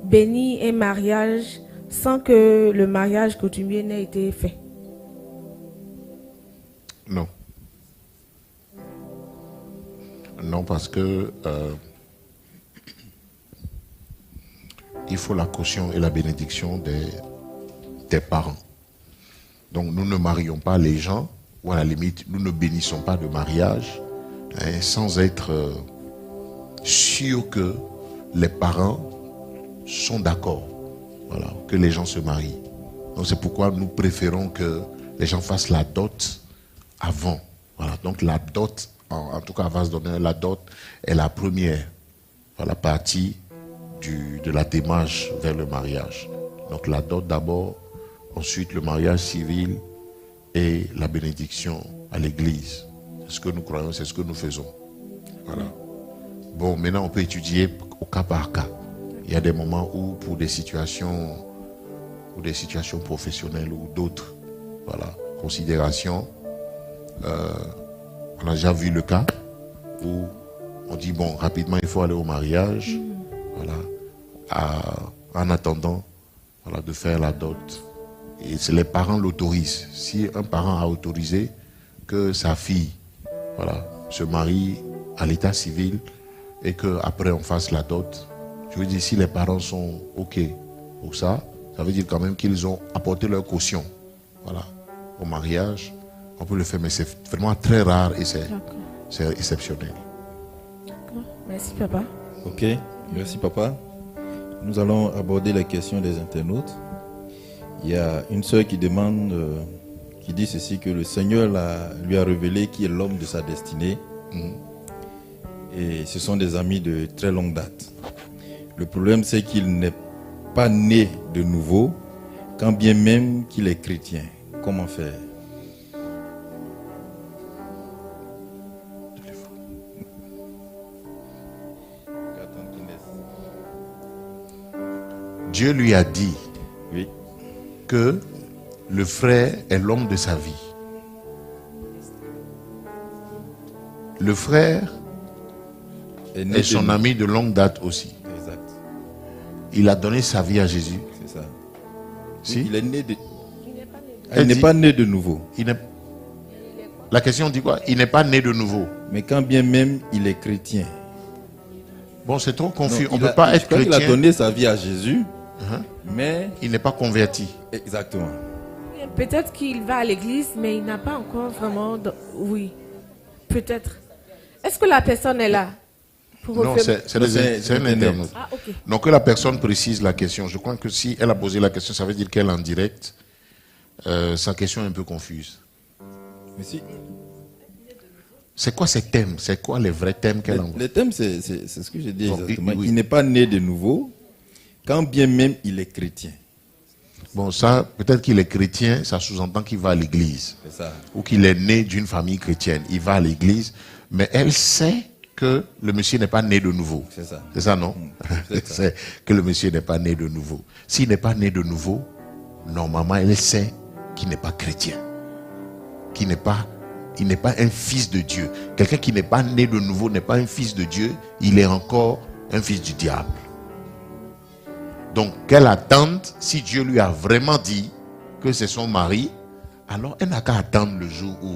bénir un mariage sans que le mariage coutumier n'ait été fait? Non. Non, parce que il faut la caution et la bénédiction des parents. Donc nous ne marions pas les gens, ou à la limite, nous ne bénissons pas de mariage sans être sûrs que les parents sont d'accord, voilà, que les gens se marient. Donc c'est pourquoi nous préférons que les gens fassent la dot avant. Voilà, donc la dot, en tout cas à Vase d'Honneur, la dot est la première, voilà, partie de la démarche vers le mariage. Donc la dot d'abord, ensuite le mariage civil et la bénédiction à l'église. C'est ce que nous croyons, c'est ce que nous faisons. Voilà. Bon, maintenant on peut étudier au cas par cas. Il y a des moments où pour des situations professionnelles ou d'autres, voilà, considérations, on a déjà vu le cas où on dit bon, rapidement il faut aller au mariage, voilà, en attendant, voilà, de faire la dot. Et les parents l'autorisent. Si un parent a autorisé que sa fille, voilà, se marie à l'état civil et qu'après on fasse la dot, je veux dire, si les parents sont OK pour ça, ça veut dire quand même qu'ils ont apporté leur caution, voilà, au mariage. On peut le faire, mais c'est vraiment très rare et c'est exceptionnel. D'accord. Merci papa. Ok, merci papa. Nous allons aborder la question des internautes. Il y a une sœur qui demande, qui dit ceci, que le Seigneur lui a révélé qui est l'homme de sa destinée. Et ce sont des amis de très longue date. Le problème, c'est qu'il n'est pas né de nouveau, quand bien même qu'il est chrétien. Comment faire? Dieu lui a dit, oui, que le frère est l'homme de sa vie. Le frère est son ami de longue date aussi. Exact. Il a donné sa vie à Jésus. C'est ça. Si? Oui, il est né de... Il n'est pas né de nouveau. La question dit quoi? Il n'est pas né de nouveau. Mais quand bien même il est chrétien. Bon, c'est trop confus. Non, on ne peut pas être chrétien. Il a donné sa vie à Jésus, mais... il n'est pas converti. Exactement. Peut-être qu'il va à l'église, mais il n'a pas encore vraiment... Oui, peut-être. Est-ce que la personne est là pour Non, c'est un internaute. Ah, ok. Donc que la personne précise la question. Je crois que si elle a posé la question, ça veut dire qu'elle est en direct. Sa question est un peu confuse. Mais si... C'est quoi ces thèmes? C'est quoi les vrais thèmes qu'elle envoie? Les thèmes, c'est ce que j'ai dit exactement. Oui. Il n'est pas né de nouveau, quand bien même il est chrétien. Bon, ça, peut-être qu'il est chrétien, ça sous-entend qu'il va à l'église. C'est ça. Ou qu'il est né d'une famille chrétienne. Il va à l'église, mais elle sait que le monsieur n'est pas né de nouveau. C'est ça. C'est ça, non? C'est ça. C'est que le monsieur n'est pas né de nouveau. S'il n'est pas né de nouveau, normalement, elle sait qu'il n'est pas chrétien. Il n'est pas un fils de Dieu. Quelqu'un qui n'est pas né de nouveau n'est pas un fils de Dieu, il est encore un fils du diable. Donc qu'elle attende, si Dieu lui a vraiment dit que c'est son mari, alors elle n'a qu'à attendre le jour où,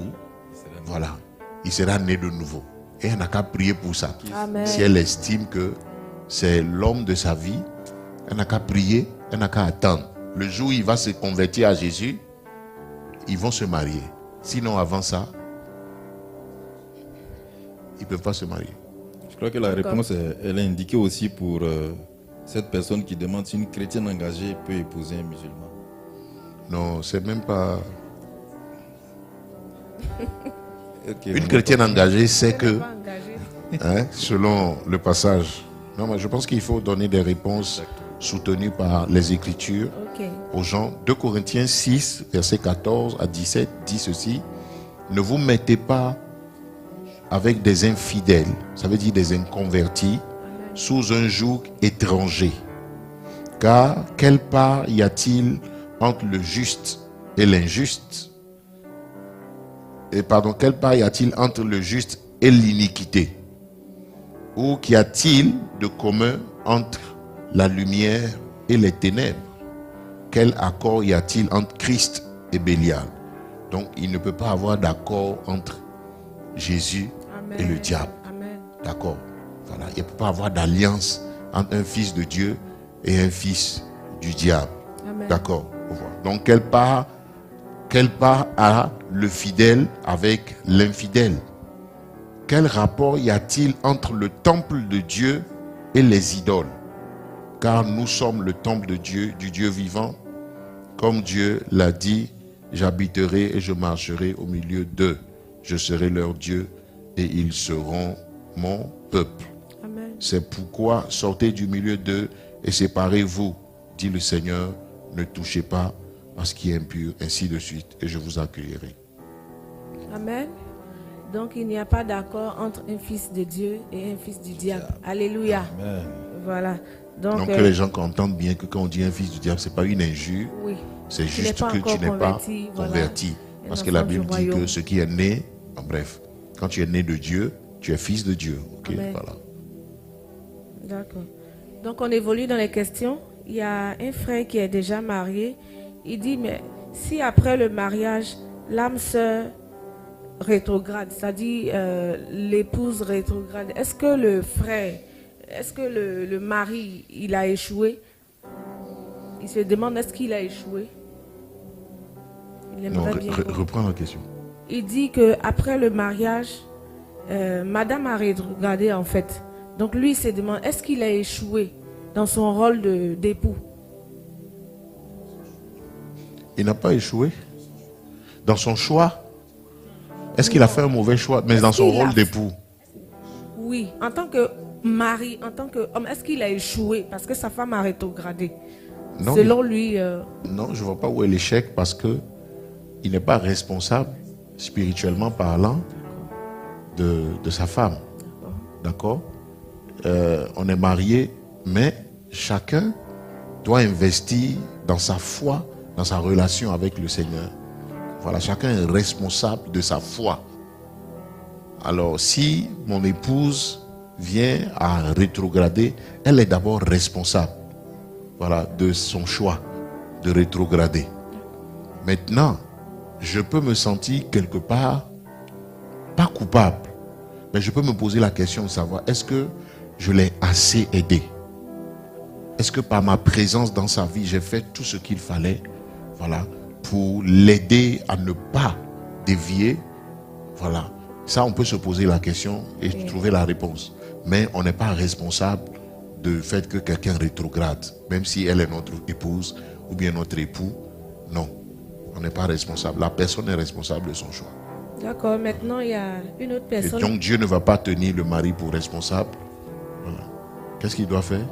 voilà, il sera né de nouveau. Et elle n'a qu'à prier pour ça. Amen. Si elle estime que c'est l'homme de sa vie, elle n'a qu'à prier, elle n'a qu'à attendre. Le jour où il va se convertir à Jésus, ils vont se marier. Sinon, avant ça, ils ne peuvent pas se marier. Je crois que la réponse, elle est indiquée aussi pour cette personne qui demande si une chrétienne engagée peut épouser un musulman. Non, c'est même pas... Okay, une chrétienne engagée sait que, Pas engagé. selon le passage, non, mais je pense qu'il faut donner des réponses soutenu par les Écritures Ok. aux gens. 2 Corinthiens 6, verset 14 à 17 dit ceci. Ne vous mettez pas avec des infidèles, ça veut dire des inconvertis, sous un joug étranger. Car quelle part y a-t-il entre le juste et l'injuste? Quelle part y a-t-il entre le juste et l'iniquité? Ou qu'y a-t-il de commun entre la lumière et les ténèbres? Quel accord y a-t-il entre Christ et Bélial? Donc il ne peut pas avoir d'accord entre Jésus Amen. et le diable. Amen. D'accord? Voilà. Il ne peut pas avoir d'alliance entre un fils de Dieu et un fils du diable. Amen. D'accord? Donc quelle part a le fidèle avec l'infidèle? Quel rapport y a-t-il entre le temple de Dieu et les idoles? Car nous sommes le temple de Dieu, du Dieu vivant. Comme Dieu l'a dit, j'habiterai et je marcherai au milieu d'eux. Je serai leur Dieu et ils seront mon peuple. Amen. C'est pourquoi sortez du milieu d'eux et séparez-vous, dit le Seigneur. Ne touchez pas à ce qui est impur, ainsi de suite, et je vous accueillerai. Amen. Donc il n'y a pas d'accord entre un fils de Dieu et un fils du diable. Alléluia. Amen. Voilà. Donc que les gens entendent bien que quand on dit un fils du diable, ce n'est pas une injure, oui. c'est Tu juste n'es pas que tu encore n'es pas converti, voilà. converti. Un Parce que la enfant du Bible dit que royaume. ce qui est né, en bref, quand tu es né de Dieu, tu es fils de Dieu. Ok, Amen. voilà. D'accord. Donc on évolue dans les questions. Il y a un frère qui est déjà marié. Il dit, mais si après le mariage, l'âme sœur rétrograde, c'est-à-dire l'épouse rétrograde, est-ce que le frère, est-ce que le mari, il a échoué? Il se demande, est-ce qu'il a échoué? Il Non, aimerait bien comprendre. reprends la question. Il dit que après le mariage, madame a rétrogradé en fait. Donc lui il se demande, est-ce qu'il a échoué dans son rôle d'époux? Il n'a pas échoué dans son choix. Est-ce qu'il a fait un mauvais choix? Mais Est-ce dans son qu'il a rôle fait- d'époux. Oui, en tant que mari, en tant qu'homme, est-ce qu'il a échoué parce que sa femme a rétrogradé? Non, Selon lui, non, je ne vois pas où est l'échec parce que il n'est pas responsable, spirituellement parlant, de sa femme. D'accord? On est marié, mais chacun doit investir dans sa foi, dans sa relation avec le Seigneur. Voilà, chacun est responsable de sa foi. Alors, si mon épouse vient à rétrograder, elle est d'abord responsable, voilà, de son choix de rétrograder. Maintenant, je peux me sentir quelque part pas coupable, mais je peux me poser la question de savoir, est-ce que je l'ai assez aidé? Est-ce que par ma présence dans sa vie, j'ai fait tout ce qu'il fallait, voilà, pour l'aider à ne pas dévier? Voilà. Ça, on peut se poser la question et trouver la réponse. Mais on n'est pas responsable du fait que quelqu'un rétrograde, même si elle est notre épouse ou bien notre époux. Non, on n'est pas responsable. La personne est responsable de son choix. d'accord, maintenant il y a une autre Et personne. donc Dieu ne va pas tenir le mari pour responsable. Voilà. Qu'est-ce qu'il doit faire?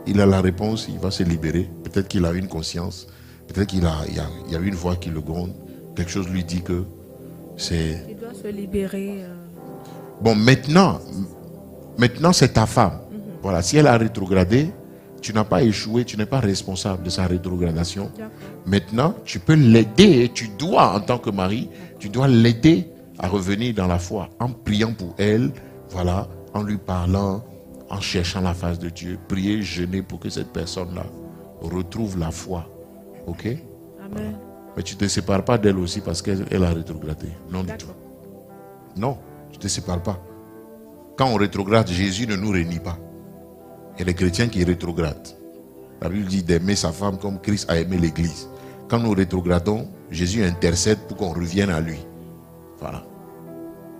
Il a la réponse, il va se libérer. Peut-être qu'il a une conscience. Peut-être qu'il y a une voix qui le gronde. Quelque chose lui dit que c'est... Il doit se libérer. Bon, maintenant c'est ta femme. Voilà, si elle a rétrogradé, tu n'as pas échoué, tu n'es pas responsable de sa rétrogradation. D'accord. Maintenant, tu peux l'aider, tu dois, en tant que mari, tu dois l'aider à revenir dans la foi, en priant pour elle, voilà, en lui parlant, en cherchant la face de Dieu, prier, jeûner pour que cette personne-là retrouve la foi. Ok? Amen. Mais tu ne te sépares pas d'elle aussi parce qu'elle a rétrogradé. Non du tout. D'accord. Non, tu ne te sépares pas. Quand on rétrograde, Jésus ne nous réunit pas. Il y a des chrétiens qui rétrogradent. La Bible dit d'aimer sa femme comme Christ a aimé l'Église. Quand nous rétrogradons, Jésus intercède pour qu'on revienne à lui. Voilà.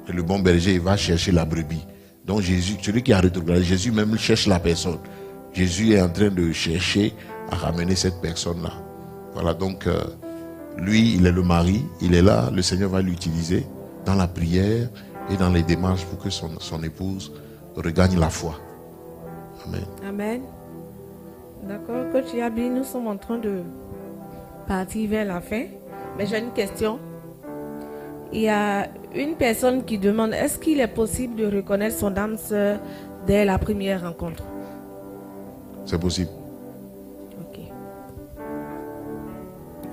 Et le bon berger, il va chercher la brebis. Donc Jésus, celui qui a rétrogradé, Jésus même cherche la personne. Jésus est en train de chercher à ramener cette personne-là. Voilà, donc lui, il est le mari, il est là, le Seigneur va l'utiliser dans la prière et dans les démarches pour que son épouse regagne la foi. Amen. Amen. D'accord, Coach Yabi, nous sommes en train de partir vers la fin. Mais j'ai une question. Il y a une personne qui demande, est-ce qu'il est possible de reconnaître son âme sœur dès la première rencontre? C'est possible. Ok.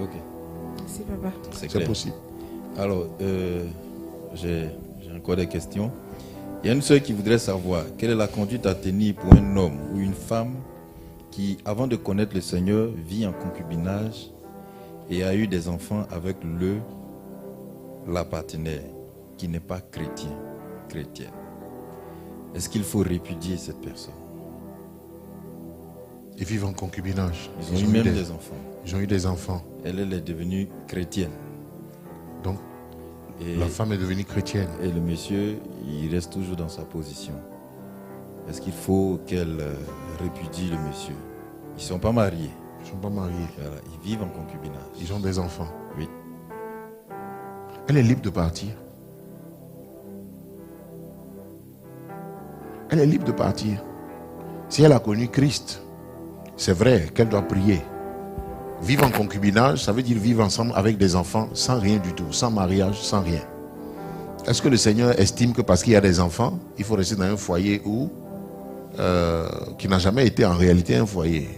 Ok, Merci, papa. c'est C'est clair. possible. Alors, j'ai encore des questions. Il y a une sœur qui voudrait savoir quelle est la conduite à tenir pour un homme ou une femme qui, avant de connaître le Seigneur, vit en concubinage et a eu des enfants avec la partenaire qui n'est pas chrétienne. Est-ce qu'il faut répudier cette personne? Ils vivent en concubinage. Ils ont eu même des enfants. Ils ont eu des enfants. Elle est devenue chrétienne. Donc, Et, la femme est devenue chrétienne. et le monsieur, il reste toujours dans sa position. Est-ce qu'il faut qu'elle répudie le monsieur? Ils ne sont pas mariés. Ils ne sont pas mariés. Voilà, ils vivent en concubinage. Ils ont des enfants. Oui. Elle est libre de partir. Elle est libre de partir. Si elle a connu Christ, c'est vrai qu'elle doit prier. Vivre en concubinage, ça veut dire vivre ensemble avec des enfants sans rien du tout, sans mariage, sans rien. Est-ce que le Seigneur estime que parce qu'il y a des enfants, il faut rester dans un foyer qui n'a jamais été en réalité un foyer?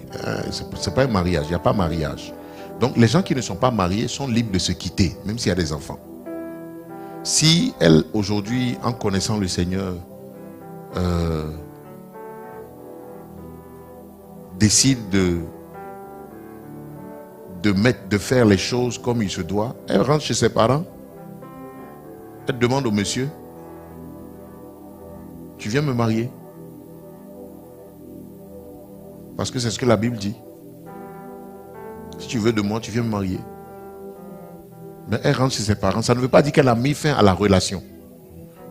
C'est pas un mariage, il n'y a pas mariage. Donc les gens qui ne sont pas mariés sont libres de se quitter, même s'il y a des enfants. Si elle, aujourd'hui, en connaissant le Seigneur, décide de faire les choses comme il se doit, elle rentre chez ses parents, elle demande au monsieur, tu viens me marier? Parce que c'est ce que la Bible dit. Si tu veux de moi, tu viens me marier. Mais elle rentre chez ses parents. Ça ne veut pas dire qu'elle a mis fin à la relation.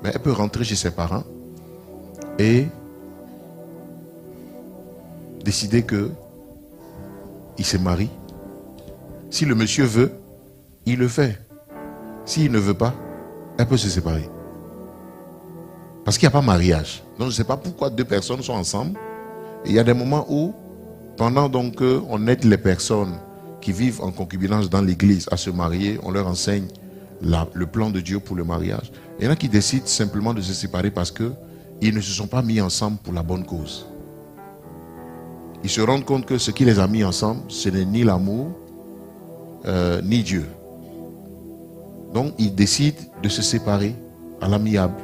Mais elle peut rentrer chez ses parents et décider que il se marie. Si le monsieur veut, il le fait. S'il ne veut pas, elle peut se séparer. Parce qu'il n'y a pas mariage. Donc je ne sais pas pourquoi deux personnes sont ensemble. Et il y a des moments où, pendant donc qu'on aide les personnes qui vivent en concubinage dans l'église à se marier, on leur enseigne le plan de Dieu pour le mariage. Il y en a qui décident simplement de se séparer parce qu'ils ne se sont pas mis ensemble pour la bonne cause. Ils se rendent compte que ce qui les a mis ensemble, ce n'est ni l'amour, ni Dieu. Donc ils décident de se séparer à l'amiable.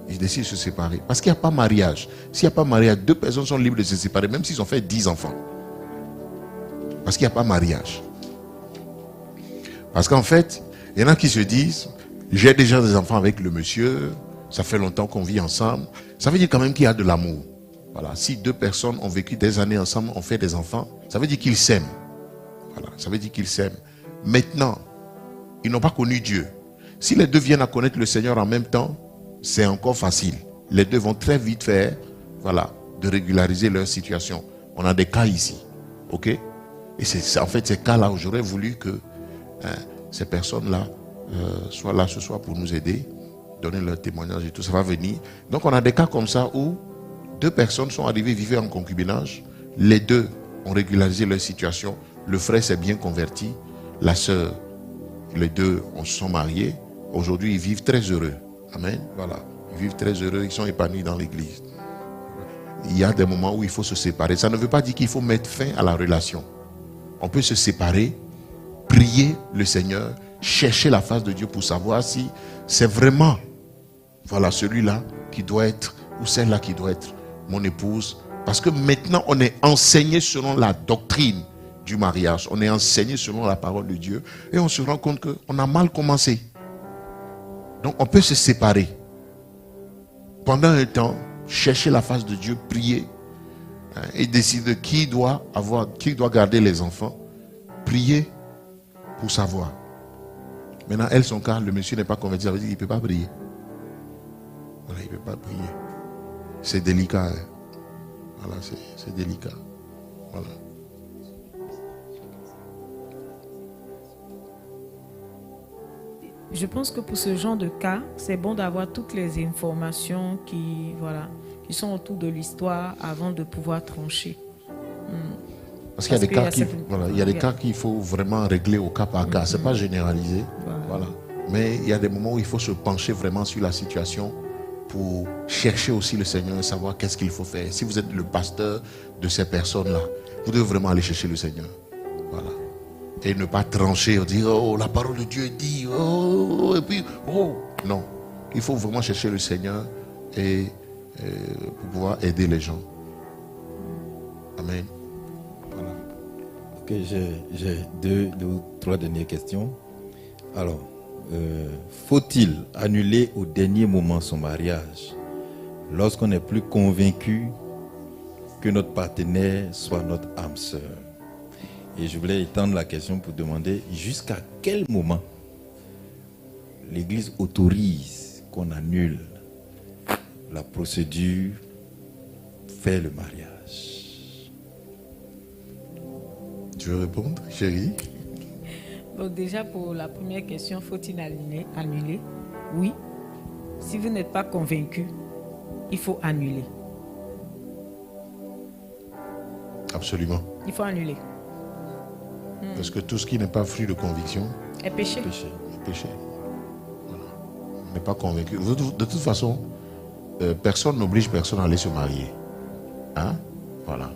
Ils décident de se séparer. Parce qu'il n'y a pas mariage. S'il n'y a pas mariage, deux personnes sont libres de se séparer, même s'ils ont fait 10 enfants. Parce qu'il n'y a pas mariage. Parce qu'en fait, il y en a qui se disent, j'ai déjà des enfants avec le monsieur, ça fait longtemps qu'on vit ensemble. Ça veut dire quand même qu'il y a de l'amour. Voilà. Si deux personnes ont vécu des années ensemble, ont fait des enfants, ça veut dire qu'ils s'aiment. Voilà. Ça veut dire qu'ils s'aiment. Maintenant, ils n'ont pas connu Dieu. Si les deux viennent à connaître le Seigneur en même temps, c'est encore facile. Les deux vont très vite faire, voilà, de régulariser leur situation. On a des cas ici. Ok? Et c'est en fait ces cas-là où j'aurais voulu que ces personnes-là soient là ce soir pour nous aider, donner leur témoignage et tout. Ça va venir. Donc on a des cas comme ça où deux personnes sont arrivées vivre en concubinage. Les deux ont régularisé leur situation. Le frère s'est bien converti. La sœur, les deux se sont mariés. Aujourd'hui, ils vivent très heureux. Amen. Voilà. Ils vivent très heureux. Ils sont épanouis dans l'église. Il y a des moments où il faut se séparer. Ça ne veut pas dire qu'il faut mettre fin à la relation. On peut se séparer, prier le Seigneur, chercher la face de Dieu pour savoir si c'est vraiment, voilà, celui-là qui doit être, ou celle-là qui doit être mon épouse. Parce que maintenant, on est enseigné selon la doctrine du mariage. On est enseigné selon la parole de Dieu. Et on se rend compte qu'on a mal commencé. Donc, on peut se séparer. Pendant un temps, chercher la face de Dieu, prier. Et décider qui doit garder les enfants. Prier pour savoir. Maintenant, elle, son cas, le monsieur n'est pas converti. Ça veut dire qu'il ne peut pas prier. Voilà, il ne peut pas prier. C'est délicat. Hein? Voilà, c'est délicat. Voilà. Je pense que pour ce genre de cas, c'est bon d'avoir toutes les informations qui sont autour de l'histoire avant de pouvoir trancher. Parce qu'il y a des cas il y a des cas qu'il faut vraiment régler au cas par cas. C'est pas généralisé. Voilà. Mais il y a des moments où il faut se pencher vraiment sur la situation pour chercher aussi le Seigneur et savoir qu'est-ce qu'il faut faire. Si vous êtes le pasteur de ces personnes-là, vous devez vraiment aller chercher le Seigneur. Voilà. Et ne pas trancher et dire, oh, la parole de Dieu dit, oh, et puis, oh. Non. Il faut vraiment chercher le Seigneur et pour pouvoir aider les gens. Amen. Voilà. Ok, j'ai deux ou trois dernières questions. Alors, faut-il annuler au dernier moment son mariage lorsqu'on n'est plus convaincu que notre partenaire soit notre âme sœur? Et je voulais étendre la question pour demander jusqu'à quel moment l'Église autorise qu'on annule la procédure faire le mariage. Tu veux répondre, chérie? Donc déjà pour la première question, faut-il annuler? Oui. Si vous n'êtes pas convaincu, il faut annuler. Absolument. Il faut annuler. Parce que tout ce qui n'est pas fruit de conviction est péché. Est péché. Voilà. On n'est pas convaincu. De toute façon, personne n'oblige personne à aller se marier. Hein? Voilà.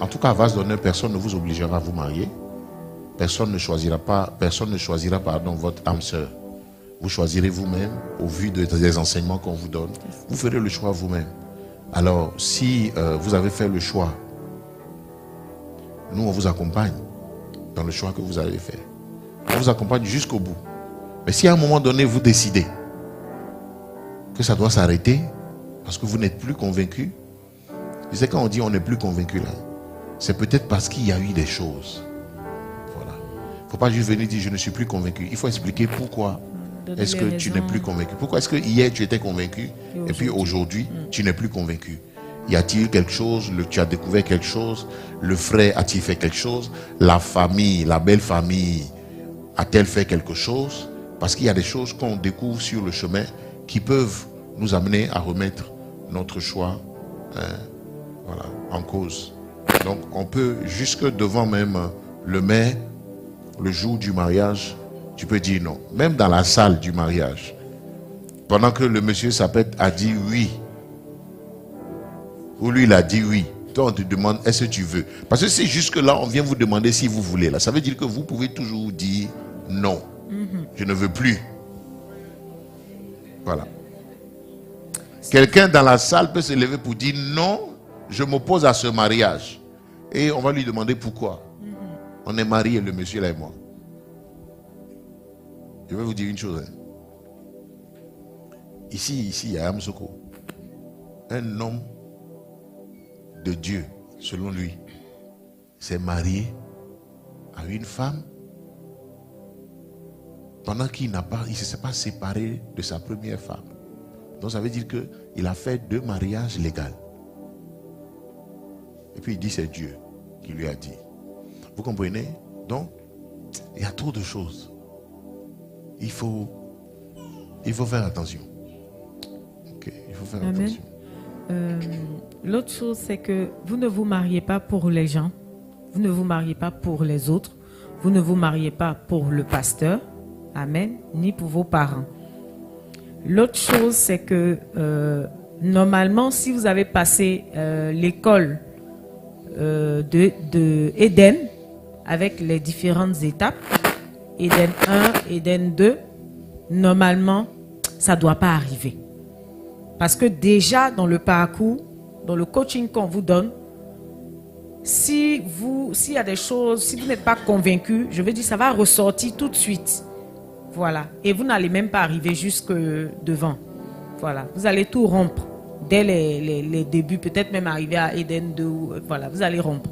En tout cas, à vase d'honneur, personne ne vous obligera à vous marier. Personne ne choisira votre âme sœur. Vous choisirez vous-même au vu des enseignements qu'on vous donne. Vous ferez le choix vous-même. Alors, si vous avez fait le choix, nous, on vous accompagne dans le choix que vous avez fait. On vous accompagne jusqu'au bout. Mais si à un moment donné, vous décidez que ça doit s'arrêter parce que vous n'êtes plus convaincu, tu sais, quand on dit on n'est plus convaincu là, c'est peut-être parce qu'il y a eu des choses. Voilà. Il ne faut pas juste venir dire je ne suis plus convaincu. Il faut expliquer pourquoi est-ce que tu n'es plus convaincu. Pourquoi est-ce que hier tu étais convaincu et puis aujourd'hui tu n'es plus convaincu. Y a-t-il quelque chose, tu as découvert quelque chose, le frère a-t-il fait quelque chose, la famille, la belle famille a-t-elle fait quelque chose? Parce qu'il y a des choses qu'on découvre sur le chemin qui peuvent nous amener à remettre notre choix en cause. Donc on peut jusque devant même le maire, le jour du mariage, tu peux dire non. Même dans la salle du mariage, pendant que le monsieur s'apprête a dit oui, ou lui il a dit oui, toi on te demande est-ce que tu veux. Parce que si jusque là on vient vous demander si vous voulez, là, ça veut dire que vous pouvez toujours dire non, je ne veux plus. Voilà. Quelqu'un dans la salle peut se lever pour dire non, je m'oppose à ce mariage. Et on va lui demander pourquoi. On est mariés, le monsieur là et moi. Je vais vous dire une chose. Ici, à Amsoko, un homme de Dieu, selon lui, s'est marié à une femme pendant qu'il ne s'est pas séparé de sa première femme. Donc ça veut dire qu'il a fait 2 mariages légaux. Et puis il dit c'est Dieu qui lui a dit. Vous comprenez? Donc, il y a trop de choses. Il faut faire attention. Ok, il faut faire attention. L'autre chose, c'est que vous ne vous mariez pas pour les gens, vous ne vous mariez pas pour les autres, vous ne vous mariez pas pour le pasteur, amen, ni pour vos parents. L'autre chose, c'est que normalement, si vous avez passé l'école de Éden avec les différentes étapes, Éden 1, Éden 2, normalement, ça ne doit pas arriver. Parce que déjà, dans le parcours, dans le coaching qu'on vous donne, s'il y a des choses, si vous n'êtes pas convaincu, je veux dire, ça va ressortir tout de suite. Voilà. Et vous n'allez même pas arriver jusque devant. Voilà. Vous allez tout rompre. Dès les débuts, peut-être même arriver à Éden 2. Voilà, vous allez rompre.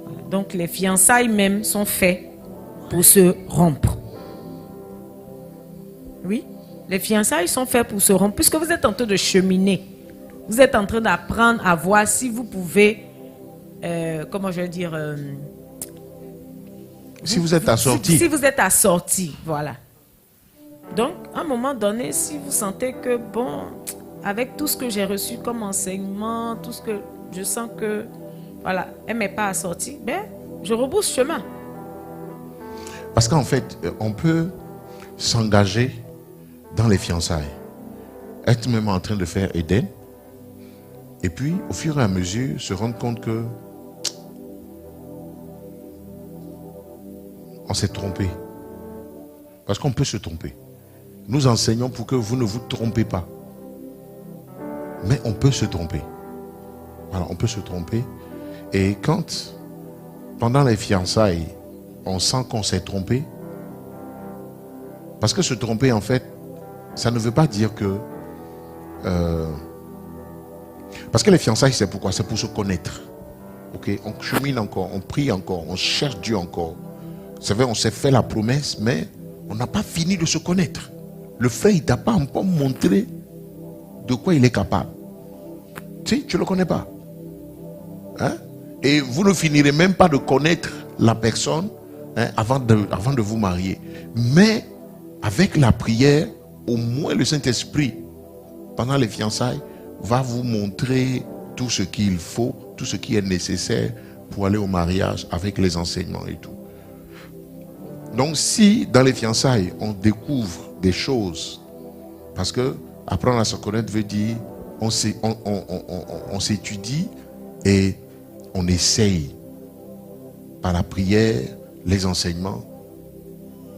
Voilà. Donc, les fiançailles même sont faites pour se rompre. Oui, les fiançailles sont faites pour se rompre. Puisque vous êtes en train de cheminer. Vous êtes en train d'apprendre à voir si vous pouvez, comment je vais dire... si vous êtes assorti. Si vous êtes assorti, voilà. Donc, à un moment donné, si vous sentez que, bon, avec tout ce que j'ai reçu comme enseignement, tout ce que je sens que, voilà, elle ne m'est pas assortie, ben, je rebrousse chemin. Parce qu'en fait, on peut s'engager dans les fiançailles, être même en train de faire Éden, et puis au fur et à mesure se rendre compte que on s'est trompé. Parce qu'on peut se tromper. Nous enseignons pour que vous ne vous trompez pas. Mais on peut se tromper. Voilà, on peut se tromper. Et quand, pendant les fiançailles, on sent qu'on s'est trompé, parce que se tromper, en fait, ça ne veut pas dire que... parce que les fiançailles, c'est pourquoi? C'est pour se connaître. Okay? On chemine encore, on prie encore, on cherche Dieu encore. C'est vrai, on s'est fait la promesse, mais on n'a pas fini de se connaître. Le frère, il ne t'a pas encore montré de quoi il est capable. Tu ne le connais pas. Hein? Et vous ne finirez même pas de connaître la personne, hein, avant de vous marier. Mais avec la prière, au moins le Saint-Esprit, pendant les fiançailles, va vous montrer tout ce qu'il faut, tout ce qui est nécessaire pour aller au mariage avec les enseignements et tout. Donc si dans les fiançailles, on découvre des choses, parce que apprendre à se connaître veut dire on s'étudie et on essaye par la prière, les enseignements,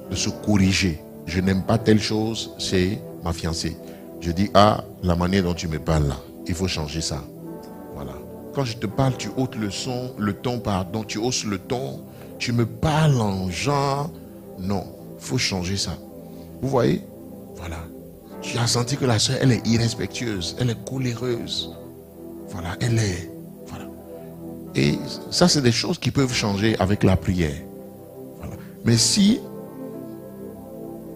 de se corriger. Je n'aime pas telle chose, c'est ma fiancée. Je dis, ah, la manière dont tu me parles là, il faut changer ça. Voilà. Quand je te parle, tu ôtes le ton, pardon, tu hausses le ton, tu me parles en genre, non, il faut changer ça. Vous voyez? Voilà. Tu as senti que la soeur, elle est irrespectueuse, elle est coléreuse. Voilà, elle est... Voilà. Et ça, c'est des choses qui peuvent changer avec la prière. Voilà. Mais si,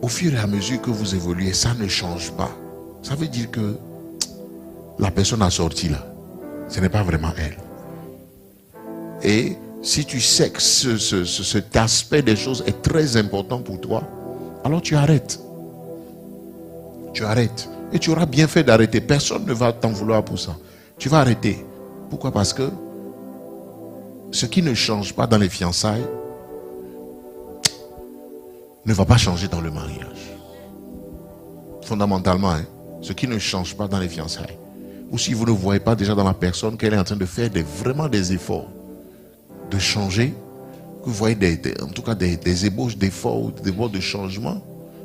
au fur et à mesure que vous évoluez, ça ne change pas, ça veut dire que la personne assortie là, ce n'est pas vraiment elle. Et si tu sais que cet aspect des choses est très important pour toi, alors tu arrêtes. Tu arrêtes. Et tu auras bien fait d'arrêter. Personne ne va t'en vouloir pour ça. Tu vas arrêter. Pourquoi? Parce que ce qui ne change pas dans les fiançailles ne va pas changer dans le mariage. Fondamentalement, hein, ce qui ne change pas dans les fiançailles. Ou si vous ne voyez pas déjà dans la personne qu'elle est en train de faire vraiment des efforts de changer, que vous voyez en tout cas des ébauches d'efforts, des ébauches de changement,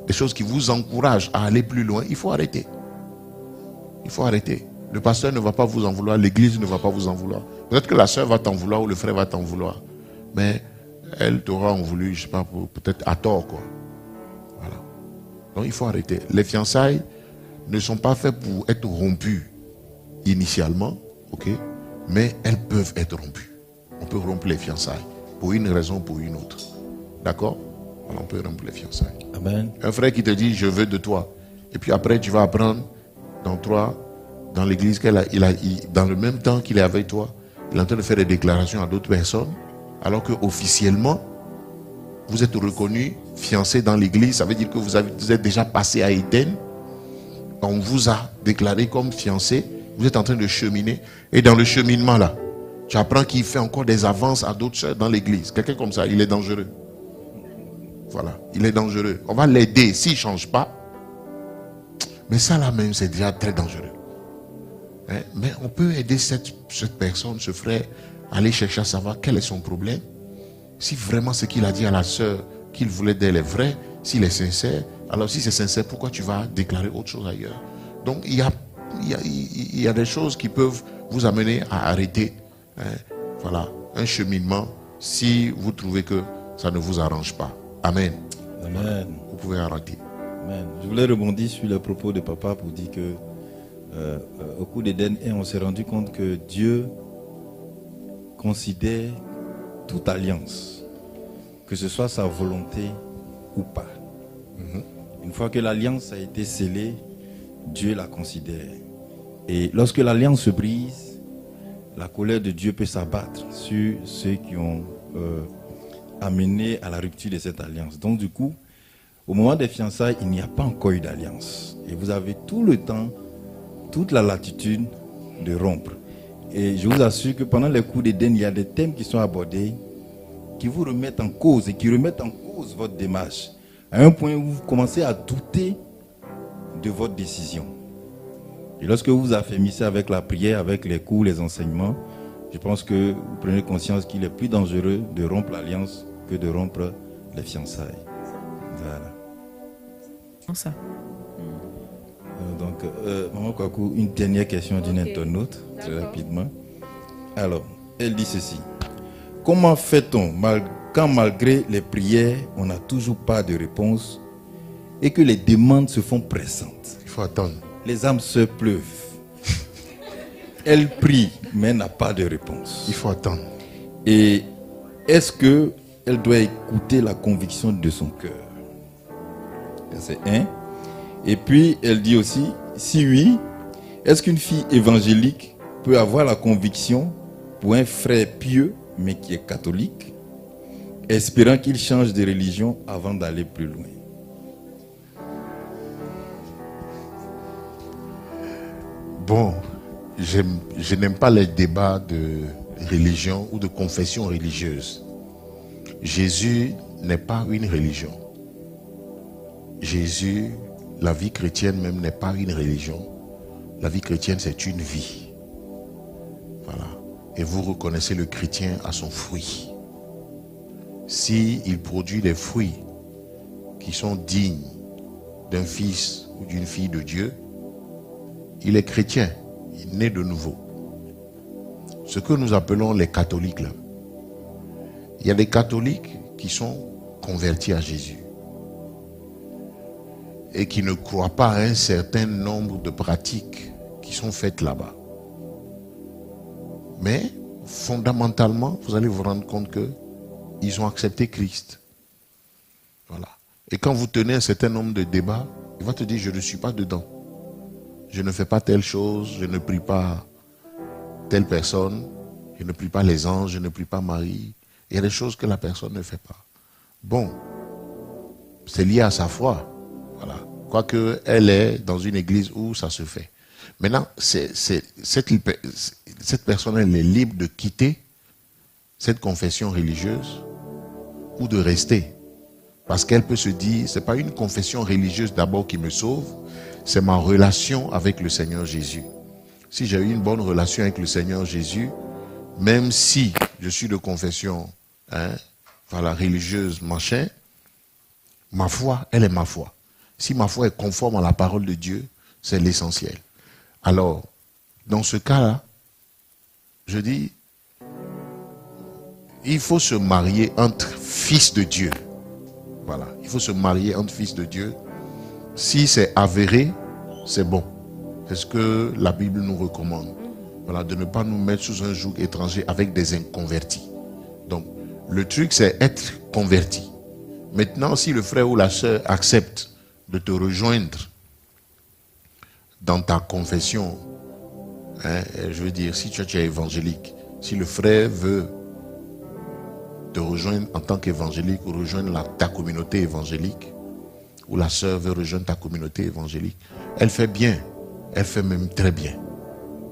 des choses qui vous encouragent à aller plus loin, il faut arrêter. Il faut arrêter. Le pasteur ne va pas vous en vouloir, l'église ne va pas vous en vouloir. Peut-être que la soeur va t'en vouloir ou le frère va t'en vouloir. Mais elle t'aura en voulu, je ne sais pas, peut-être à tort, quoi. Voilà. Donc il faut arrêter. Les fiançailles ne sont pas faites pour être rompues initialement, ok, mais elles peuvent être rompues. On peut rompre les fiançailles pour une raison ou pour une autre. D'accord? On peut rompre les fiançailles. Amen. Un frère qui te dit je veux de toi, et puis après tu vas apprendre dans l'église dans le même temps qu'il est avec toi, il est en train de faire des déclarations à d'autres personnes, alors que officiellement vous êtes reconnu fiancé dans l'église. Ça veut dire que vous êtes déjà passé à Éden. On vous a déclaré comme fiancé. Vous êtes en train de cheminer. Et dans le cheminement là, tu apprends qu'il fait encore des avances à d'autres sœurs dans l'église. Quelqu'un comme ça, il est dangereux. Voilà, il est dangereux. On va l'aider s'il ne change pas. Mais ça là même, c'est déjà très dangereux. Hein? Mais on peut aider cette personne, ce frère, à aller chercher à savoir quel est son problème. Si vraiment ce qu'il a dit à la sœur qu'il voulait d'elle est vrai, s'il est sincère, alors si c'est sincère, pourquoi tu vas déclarer autre chose ailleurs? Donc il y a des choses qui peuvent vous amener à arrêter, hein, voilà, un cheminement si vous trouvez que ça ne vous arrange pas. Amen. Amen. Vous pouvez arrêter. Amen. Je voulais rebondir sur le propos de papa pour dire que au cours d'Éden, on s'est rendu compte que Dieu considère toute alliance, que ce soit sa volonté ou pas. Une fois que l'alliance a été scellée, Dieu la considère. Et lorsque l'alliance se brise, la colère de Dieu peut s'abattre sur ceux qui ont amené à la rupture de cette alliance. Donc du coup, au moment des fiançailles, il n'y a pas encore eu d'alliance. Et vous avez tout le temps toute la latitude de rompre. Et je vous assure que pendant les cours d'Éden, il y a des thèmes qui sont abordés qui vous remettent en cause et qui remettent en cause votre démarche. À un point où vous commencez à douter de votre décision. Et lorsque vous vous affermissez avec la prière, avec les cours, les enseignements, je pense que vous prenez conscience qu'il est plus dangereux de rompre l'alliance que de rompre les fiançailles. Voilà. Ça. Donc, Maman Kwaku, une dernière question d'une internaute, très rapidement. Alors, elle dit ceci. Comment fait-on quand malgré les prières, on n'a toujours pas de réponse et que les demandes se font pressantes? Il faut attendre. Les âmes sœurs pleuvent. Elle prie, mais n'a pas de réponse. Il faut attendre. Et est-ce qu'elle doit écouter la conviction de son cœur? C'est 1. Et puis, elle dit aussi, si oui, est-ce qu'une fille évangélique peut avoir la conviction pour un frère pieux, mais qui est catholique, espérant qu'il change de religion avant d'aller plus loin? Bon, je n'aime pas les débats de religion ou de confession religieuse. Jésus n'est pas une religion. Jésus, la vie chrétienne même n'est pas une religion. La vie chrétienne, c'est une vie. Voilà. Et vous reconnaissez le chrétien à son fruit. S'il produit des fruits qui sont dignes d'un fils ou d'une fille de Dieu, il est chrétien, il est né de nouveau. Ce que nous appelons les catholiques là, il y a des catholiques qui sont convertis à Jésus et qui ne croient pas à un certain nombre de pratiques qui sont faites là-bas. Mais fondamentalement, vous allez vous rendre compte que ils ont accepté Christ. Voilà. Et quand vous tenez un certain nombre de débats, il va te dire, je ne suis pas dedans. Je ne fais pas telle chose, je ne prie pas telle personne, je ne prie pas les anges, je ne prie pas Marie. Il y a des choses que la personne ne fait pas. Bon, c'est lié à sa foi. Voilà. Quoique elle est dans une église où ça se fait. Maintenant, cette personne, elle est libre de quitter cette confession religieuse ou de rester. Parce qu'elle peut se dire, ce n'est pas une confession religieuse d'abord qui me sauve, c'est ma relation avec le Seigneur Jésus. Si j'ai eu une bonne relation avec le Seigneur Jésus, même si je suis de confession religieuse, machin, ma foi, elle est ma foi. Si ma foi est conforme à la parole de Dieu, c'est l'essentiel. Alors, dans ce cas-là, je dis, il faut se marier entre fils de Dieu. Voilà, il faut se marier entre fils de Dieu. Si c'est avéré, c'est bon. C'est ce que la Bible nous recommande. Voilà, de ne pas nous mettre sous un joug étranger avec des inconvertis. Donc, le truc, c'est être converti. Maintenant, si le frère ou la sœur accepte de te rejoindre dans ta confession, je veux dire, si tu es évangélique, si le frère veut te rejoindre en tant qu'évangélique ou rejoindre ta communauté évangélique, ou la sœur veut rejoindre ta communauté évangélique, elle fait bien, elle fait même très bien.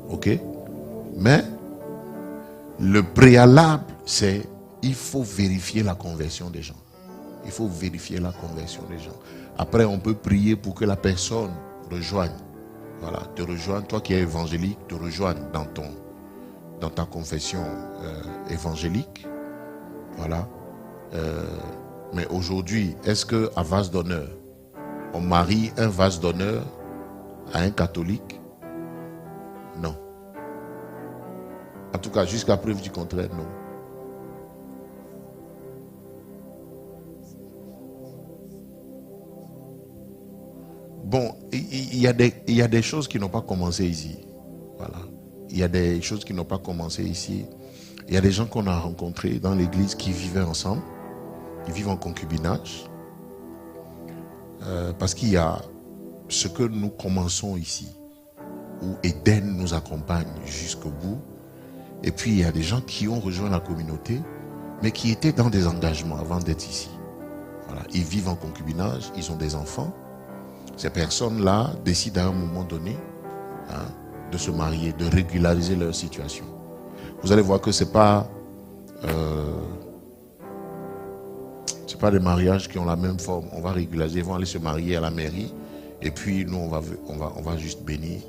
Ok? Mais le préalable, c'est il faut vérifier la conversion des gens. Il faut vérifier la conversion des gens. Après, on peut prier pour que la personne rejoigne. Voilà, te rejoigne, toi qui es évangélique, te rejoigne dans ta confession évangélique. Voilà. Mais aujourd'hui, est-ce qu'à vase d'honneur, on marie un vase d'honneur à un catholique? Non. En tout cas, jusqu'à preuve du contraire, non. Bon, il y a des choses qui n'ont pas commencé ici. Voilà. Il y a des choses qui n'ont pas commencé ici. Il y a des gens qu'on a rencontrés dans l'église qui vivaient ensemble. Ils vivent en concubinage. Parce qu'il y a ce que nous commençons ici, où Éden nous accompagne jusqu'au bout. Et puis il y a des gens qui ont rejoint la communauté, mais qui étaient dans des engagements avant d'être ici. Voilà. Ils vivent en concubinage, ils ont des enfants. Ces personnes-là décident à un moment donné de se marier, de régulariser leur situation. Vous allez voir que c'est pas des mariages qui ont la même forme. On va régulariser, ils vont aller se marier à la mairie et puis nous on va juste bénir,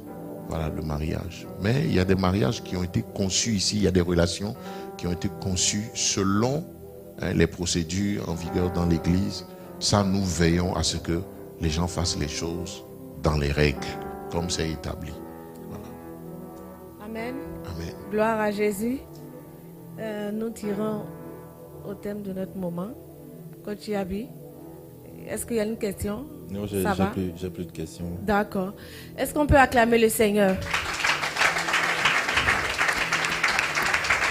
voilà, le mariage. Mais il y a des mariages qui ont été conçus ici, il y a des relations qui ont été conçues selon les procédures en vigueur dans l'église. Ça, nous veillons à ce que les gens fassent les choses dans les règles, comme c'est établi. Voilà. Amen. Amen. Gloire à Jésus. Nous tirons au thème de notre moment. Coach Yabi, est-ce qu'il y a une question? Non, j'ai plus de questions. D'accord. Est-ce qu'on peut acclamer le Seigneur?